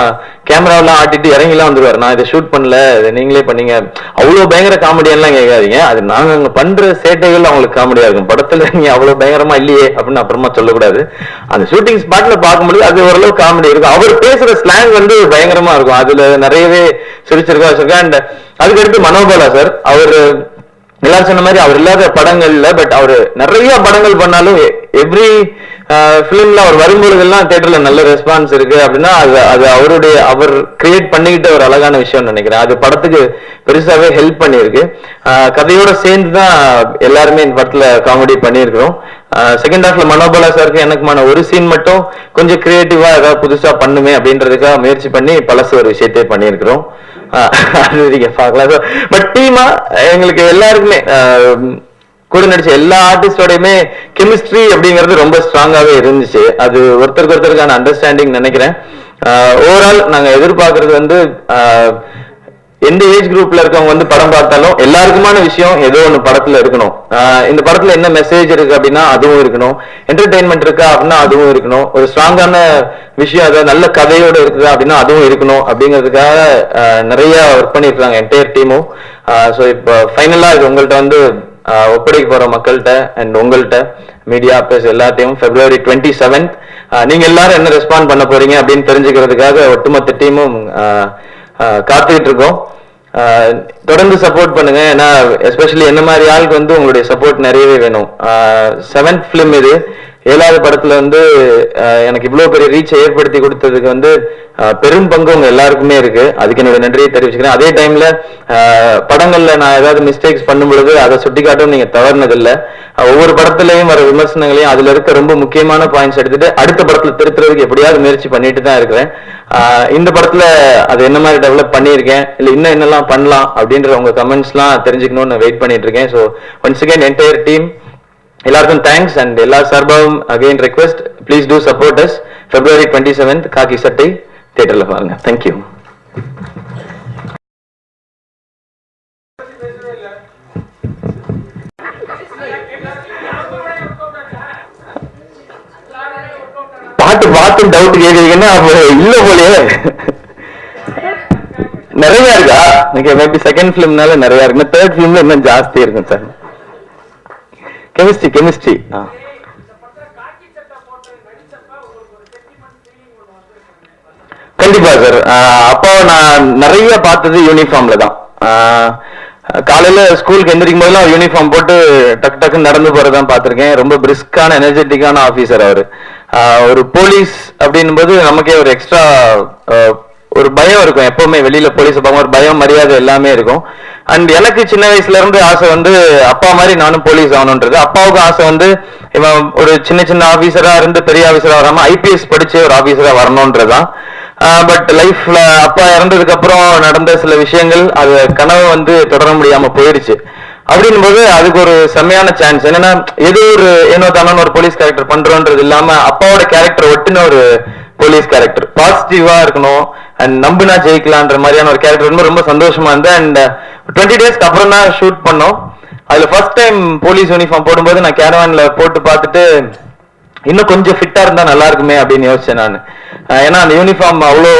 கேமராவெல்லாம் ஆட்டிட்டு இறங்கிலாம் வந்துருவாரு, நான் இதை ஷூட் பண்ணல, இதை நீங்களே பண்ணீங்க. அவ்வளவு பயங்கர காமெடியெல்லாம் கேட்காதீங்க, அது நாங்க அங்க பண்ற சேட்டைகள் அவங்களுக்கு காமெடியா இருக்கும். படத்துல நீங்க அவ்வளவு பயங்கரமா இல்லையே அப்படின்னு அப்புறமா சொல்லக்கூடாது. அந்த ஷூட்டிங் ஸ்பாட்ல பார்க்கும்போது அது ஓரளவு காமெடி இருக்கும். அவர் பேசுற ஸ்லாங் வந்து பயங்கரமா இருக்கும், அதுல நிறையவே சிரிச்சிருக்கா. அண்ட் அதுக்கடுத்து மனோபாலா சார், அவர் எல்லாரும் சொன்ன மாதிரி அவர் இல்லாத படங்கள்ல, பட் அவர் நிறைய படங்கள் பண்ணாலும் எவ்ரி பிலிம்ல அவர் வரும்பொழுதெல்லாம் தியேட்டர்ல நல்ல ரெஸ்பான்ஸ் இருக்கு அப்படின்னா அது அவர் கிரியேட் பண்ணிக்கிட்ட ஒரு அழகான விஷயம் நினைக்கிறேன். அது படத்துக்கு பெருசாவே ஹெல்ப் பண்ணியிருக்கு. கதையோட சேர்ந்து தான் எல்லாருமே இந்த படத்துல காமெடி பண்ணியிருக்கிறோம். செகண்ட் ஹாஃப்ல மனோபாலா சாருக்கு எனக்குமான ஒரு சீன் மட்டும் கொஞ்சம் கிரியேட்டிவா ஏதாவது புதுசா பண்ணுமே அப்படின்றதுக்காக முயற்சி பண்ணி பழசு ஒரு விஷயத்தையே பண்ணியிருக்கிறோம். அது நீங்க பார்க்கலாம். பட் டீமா எங்களுக்கு எல்லாருக்குமே கூட நடிச்ச எல்லா ஆர்டிஸ்டோடையுமே கெமிஸ்ட்ரி அப்படிங்கிறது ரொம்ப ஸ்ட்ராங்காவே இருந்துச்சு. அது ஒருத்தருக்கான அண்டர்ஸ்டாண்டிங் நினைக்கிறேன். ஓவரால் நாங்க எதிர்பார்க்கறது வந்து எந்த ஏஜ் குரூப்ல இருக்கவங்க வந்து படம் பார்த்தாலும் எல்லாருக்குமான விஷயம் ஏதோ ஒண்ணு படத்துல இருக்கணும். இந்த படத்துல என்ன மெசேஜ் இருக்கு அப்படின்னா அதுவும் இருக்கணும், என்டர்டெயின்மெண்ட் இருக்கா அப்படின்னா அதுவும் இருக்கணும், ஒரு ஸ்ட்ராங்கான விஷயம் அதாவது நல்ல கதையோட இருக்குதா அப்படின்னா அதுவும் இருக்கணும். அப்படிங்கிறதுக்காக நிறைய ஒர்க் பண்ணிருக்காங்க என்டையர் டீமும். ஸோ இப்போ ஃபைனலா இது உங்கள்கிட்ட வந்து ஒப்படைக்க போற மக்கள்கிட்ட அண்ட் உங்கள்கிட்ட மீடியா பேச எல்லாத்தையும் February 27 நீங்க எல்லாரும் என்ன ரெஸ்பாண்ட் பண்ண போறீங்க அப்படின்னு தெரிஞ்சுக்கிறதுக்காக ஒட்டுமொத்த டீமும் காத்துக்கிட்டு இருக்கோம். தொடர்ந்து சப்போர்ட் பண்ணுங்க. ஏன்னா எஸ்பெஷலி என்ன மாதிரி ஆளுக்கு வந்து உங்களுடைய சப்போர்ட் நிறையவே வேணும். 7th ஃபிலிம் இது, 7வது படத்துல வந்து எனக்கு இவ்வளவு பெரிய ரீச் ஏற்படுத்தி கொடுத்ததுக்கு வந்து பெரும் பங்கு உங்க எல்லாருக்குமே இருக்கு. அதுக்கு என்னோட நன்றியை தெரிவிச்சுக்கிறேன். அதே டைம்ல படங்கள்ல நான் ஏதாவது மிஸ்டேக்ஸ் பண்ணும் பொழுது அதை சுட்டிக்காட்டும் நீங்க தவறுனதில்லை. ஒவ்வொரு படத்துலயும் வர விமர்சனங்களையும் அதுல இருக்க ரொம்ப முக்கியமான பாயிண்ட்ஸ் எடுத்துட்டு அடுத்த படத்துல திருத்துறதுக்கு எப்படியாவது முயற்சி பண்ணிட்டு தான் இருக்கிறேன். இந்த படத்துல அது என்ன மாதிரி டெவலப் பண்ணியிருக்கேன், இல்ல இன்னும் என்னெல்லாம் பண்ணலாம் அப்படின்ற உங்க கமெண்ட்ஸ் எல்லாம் தெரிஞ்சுக்கணும்னு வெயிட் பண்ணிட்டு இருக்கேன். So once again entire team எல்லாருக்கும் தேங்க்ஸ். அண்ட் எல்லா சார்பாகவும் again request, please do support us. February 27 காக்கி சட்டை தியேட்டர்ல பாருங்க. தேங்க்யூ. பாட்டு பார்த்து டவுட் கேக்குறீங்கன்னா இல்ல போலயே நிறைய இருக்கா? எனக்கு மேபி செகண்ட் ஃபிலிம்னால நிறைய இருக்கு, தேர்ட் ஃபிலிம்ல இன்னும் ஜாஸ்தி இருக்கும் சார். கெமிஸ்ட்ரி கண்டிப்பா சார். அப்பாவை நான் நிறைய பார்த்தது யூனிஃபார்ம்ல தான். காலையில ஸ்கூலுக்கு எந்திரிக்கும் போதெல்லாம் யூனிஃபார்ம் போட்டு டக்கு டக்குன்னு நடந்து போறதான் பார்த்திருக்கேன். ரொம்ப பிரிஸ்கான எனர்ஜெட்டிக்கான ஆபீசர் அவரு. ஒரு போலீஸ் அப்படின்னும் போது நமக்கே ஒரு எக்ஸ்ட்ரா ஒரு பயம் இருக்கும். எப்பவுமே வெளியில போலீஸ் பார்க்கும் ஒரு பயம், மரியாதை எல்லாமே இருக்கும். அண்ட் எனக்கு சின்ன வயசுல இருந்து ஆசை வந்து அப்பா மாதிரி நானும் போலீஸ் ஆகணுன்றது. அப்பாவுக்கு ஆசை வந்து இவன் ஒரு சின்ன சின்ன ஆபீசரா இருந்து பெரிய ஆபீசரா வராம ஐபிஎஸ் படிச்சு ஒரு ஆபீசரா வரணும்ன்றதான். பட் லைஃப்ல அப்பா இறந்ததுக்கு அப்புறம் நடந்த சில விஷயங்கள் அது கனவு வந்து தொடர முடியாம போயிடுச்சு. அப்படின்னும் போது அதுக்கு ஒரு செம்மையான சான்ஸ். என்னன்னா ஏதோ ஒரு ஏனோ தானோ ஒரு போலீஸ் கேரக்டர் பண்றோன்றது இல்லாம அப்பாவோட கேரக்டர் ஒட்டின ஒரு போலீஸ் கேரக்டர், பாசிட்டிவா இருக்கணும் அண்ட் நம்பினா ஜெயிக்கலான்ற மாதிரியான ஒரு கேரக்டர் ரொம்ப ரொம்ப சந்தோஷமா இருந்தேன். அண்ட் 20 டேஸ்க்கு அப்புறம் தான் ஷூட் பண்ணோம். அதுல ஃபர்ஸ்ட் டைம் போலீஸ் யூனிஃபார்ம் போடும்போது நான் கேரவான்ல போட்டு பார்த்துட்டு இன்னும் கொஞ்சம் ஃபிட்டா இருந்தா நல்லா இருக்குமே அப்படின்னு யோசிச்சேன் நான். ஏன்னா அந்த யூனிஃபார்ம் அவ்வளோ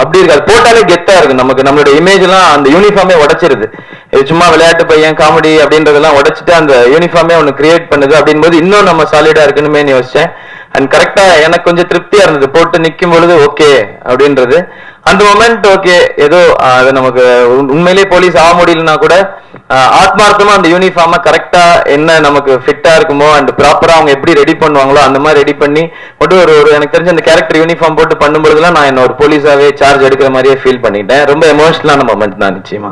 அப்படி இருக்காது, போட்டாலே கெத்தா இருக்கு. நமக்கு நம்மளோட இமேஜ் எல்லாம் அந்த யூனிஃபார்மே உடைச்சிருது. இது சும்மா விளையாட்டு பையன் காமெடி அப்படின்றதெல்லாம் உடைச்சிட்டு அந்த யூனிஃபார்மே ஒன்று கிரியேட் பண்ணுது. அப்படின் போது இன்னும் நம்ம சாலிடா இருக்கணுமே யோசிச்சேன். அண்ட் கரெக்டா எனக்கு கொஞ்சம் திருப்தியா இருந்தது போட்டு நிற்கும் பொழுது ஓகே அப்படின்றது. அந்த மொமெண்ட் ஓகே, ஏதோ அது நமக்கு உண்மையிலேயே போலீஸ் ஆக முடியலன்னா கூட ஆத்மார்த்தமா அந்த யூனிஃபார்மை கரெக்டா என்ன நமக்கு ஃபிட்டா இருக்குமோ அண்ட் ப்ராப்பரா அவங்க எப்படி ரெடி பண்ணுவாங்களோ அந்த மாதிரி ரெடி பண்ணி மட்டும் ஒரு எனக்கு தெரிஞ்ச அந்த கேரக்டர் யூனிஃபார்ம் போட்டு பண்ணும்போதுலாம் நான் என்ன ஒரு போலீஸாவே சார்ஜ் எடுக்கிற மாதிரியே ஃபீல் பண்ணிட்டேன். ரொம்ப எமோஷனலான மொமெண்ட் தான் நிச்சயமா.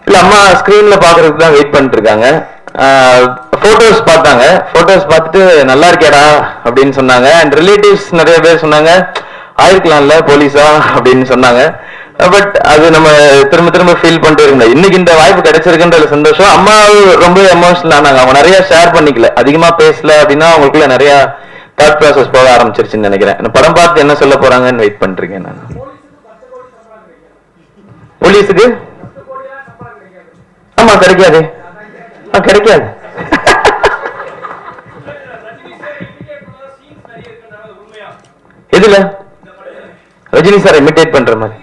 இல்ல அம்மா ஸ்கிரீன்ல பாக்குறதுக்கு தான் வெயிட் பண்ணிட்டு இருக்காங்க. போட்டோஸ் பார்த்தாங்க, போட்டோஸ் பார்த்துட்டு நல்லா இருக்கேடா அப்படின்னு சொன்னாங்க. அண்ட் ரிலேட்டிவ்ஸ் நிறைய பேர் சொன்னாங்க ஆயிருக்கலாம்ல போலீஸா அப்படின்னு சொன்னாங்க. பட் அது நம்ம திரும்ப திரும்ப ஃபீல் பண்ணிட்டு இருந்தோம். இன்னைக்கு இந்த வாய்ப்பு கிடைச்சிருக்குன்ற சந்தோஷம். அம்மா ரொம்ப எமோஷனல் ஆனாங்க. அவங்க நிறைய ஷேர் பண்ணிக்கல, அதிகமா பேசல அப்படின்னா அவங்களுக்குள்ள நிறைய தாட் ப்ராசஸ் போக ஆரம்பிச்சிருச்சுன்னு நினைக்கிறேன். படம் பார்த்து என்ன சொல்ல போறாங்கன்னு வெயிட் பண்ணிருக்கேன் நான். போலீஸுக்கு ஆமா கிடைக்காது, கிடைக்காது. எதுல ரஜினி சார் இமிட்டேட் பண்ற மாதிரி?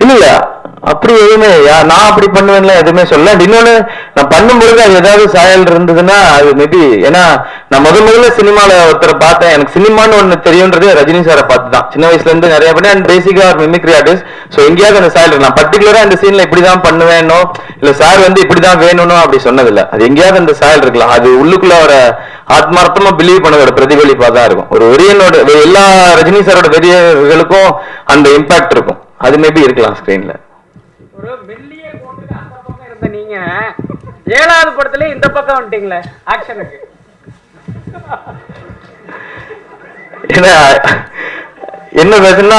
இல்ல அப்படி எதுவுமே நான் அப்படி பண்ணுவேன்ல எதுவுமே சொல்ல. இன்னொன்னு நான் பண்ணும்பொழுது அது ஏதாவது சாயல் இருந்ததுன்னா அது மேபி, ஏன்னா நான் முதல்ல சினிமால ஒருத்தரை பார்த்தேன். எனக்கு சினிமான்னு ஒண்ணு தெரியும்ன்றது ரஜினி சாரை பார்த்து தான். சின்ன வயசுல இருந்து நிறைய பண்ணி அண்ட் பேசிக்கா ஒரு மிமிக்ரி ஆர்டிஸ்ட். ஸோ எங்கேயாவது அந்த சாயல் இருக்கு. நான் பர்டிகுலரா இந்த சீன்ல இப்படிதான் பண்ணுவேனோ இல்ல சார் வந்து இப்படிதான் வேணும்னோ அப்படி சொன்னதில்லை. அது எங்கேயாவது அந்த சாயல் இருக்கலாம். அது உள்ளுக்குள்ள ஒரு ஆத்மார்த்தமா பிலீவ் பண்ணதோட பிரதிபலிப்பா தான் இருக்கும். ஒரு வெறியனோட எல்லா ரஜினி சாரோட வெறியர்களுக்கும் அந்த இம்பாக்ட் இருக்கும். அது மேபி இருக்கலாம் ஸ்கிரீன்ல. ஒரு மெல்லிய கோட்டுக்கு அந்த பக்கம் இருந்த நீங்க 7வது படத்துல இந்த பக்கம் வந்துட்டீங்களே ஆக்ஷனுக்கு. என்ன பேசுனா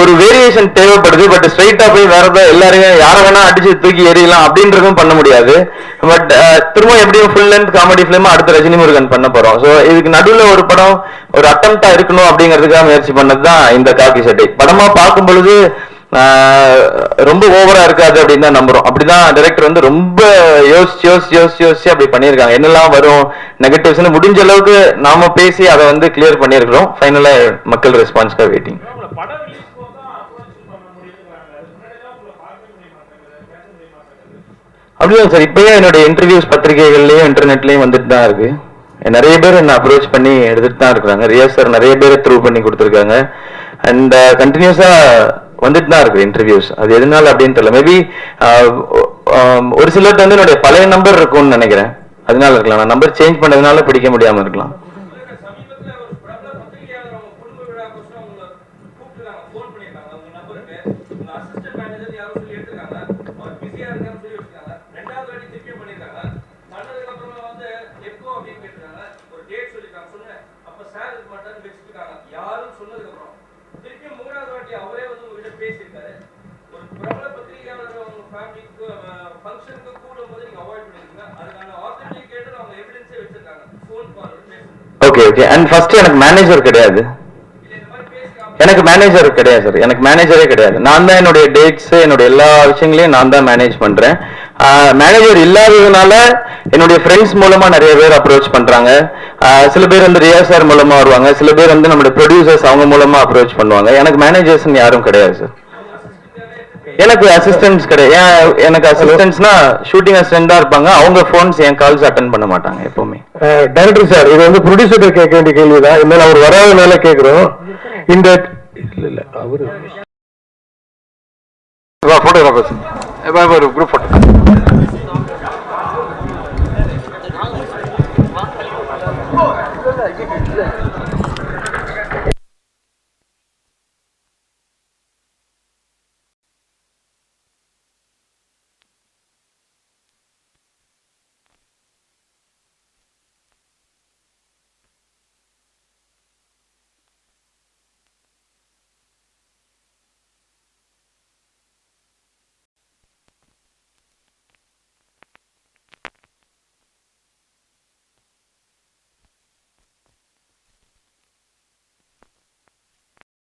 ஒரு வேரியேஷன் தேவைப்படுது. பட் ஸ்ட்ரைட்டா போய் வேற எல்லாரையும் யாரை வேணா அடிச்சு தூக்கி எறியலாம் அப்படின்றதும் பண்ண முடியாது. பட் திரும்ப எப்படியும் ஃபுல் லென்த் காமெடி ஃபிலிம் அடுத்த ரஜினி முருகன் பண்ண போறோம். ஸோ இதுக்கு நடுவுல ஒரு படம் ஒரு அட்டம்ப்டா இருக்கணும் அப்படிங்கிறதுக்காக முயற்சி பண்ணதுதான் இந்த காக்கி சட்டை. படமா பார்க்கும் பொழுது ரொம்ப ஓவரா இருக்காது அப்படின்னு தான் நம்புறோம். அப்படிதான் டைரக்டர் வந்து ரொம்ப யோசிச்சு அப்படி பண்ணியிருக்காங்க. என்னெல்லாம் வரும் நெகட்டிவ்ஸ்னு முடிஞ்ச அளவுக்கு நாம பேசி அதை வந்து கிளியர் பண்ணியிருக்கிறோம். ஃபைனலா மக்கள் ரெஸ்பான்ஸ்க்காக வெயிட்டிங். அப்படிதான் சார். இப்பயே என்னுடைய இன்டர்வியூஸ் பத்திரிகைகள்லயும் இன்டர்நெட்லயும் வந்துட்டு தான் இருக்கு. நிறைய பேர் என்ன அப்ரோச் பண்ணி எடுத்துட்டு தான் இருக்கிறாங்க. ரியாஸ் சார் நிறைய பேர் த்ரூ பண்ணி கொடுத்துருக்காங்க. அண்ட் கண்டினியூஸா வந்துட்டு தான் இருக்கு இன்டர்வியூஸ். அது எதனால அப்படின்னு தெரியல. மேபி ஒரு சிலர்ட்டு வந்து என்னுடைய பழைய நம்பர் இருக்கும்னு நினைக்கிறேன். அதனால இருக்கலாம். நான் நம்பர் சேஞ்ச் பண்ணதுனால பிடிக்க முடியாம இருக்கலாம். Okay okay. அண்ட் ஃபர்ஸ்ட் எனக்கு மேனேஜர் கிடையாது. எனக்கு மேனேஜர் கிடையாது சார். எனக்கு மேனேஜரே கிடையாது. நான் தான் என்னுடைய டேட்ஸ் என்னுடைய எல்லா விஷயங்களையும் நான் தான் மேனேஜ் பண்றேன். மேனேஜர் இல்லாததுனால என்னுடைய ஃப்ரெண்ட்ஸ் மூலமா நிறைய பேர் அப்ரோச் பண்றாங்க. சில பேர் வந்து ரியா சார் மூலமா வருவாங்க, சில பேர் வந்து நம்மளுடைய ப்ரொடியூசர்ஸ் அவங்க மூலமா அப்ரோச் பண்ணுவாங்க. எனக்கு மேனேஜர்ஸ் யாரும் கிடையாது சார். எனக்கு அசிஸ்டன்ட்ஸ் கிடையாது. எனக்கு அசிஸ்டன்ட்ஸ்னா ஷூட்டிங் அசிஸ்டன்ட் தான் இருப்பாங்க. அவங்க ஃபோன்ஸ் என் கால்ஸ் அட்டன் பண்ண மாட்டாங்க எப்பவுமே. டைரக்டர் சார், இது வந்து ப்ரொடியூசர் கேட்க வேண்டிய கேள்விதான், இருந்தாலும் அவர் வராதனால கேட்கிறோம். இந்த இல்ல அவரு போட்டோகிராஃபர்ஸ் குரூப் போட்டோ.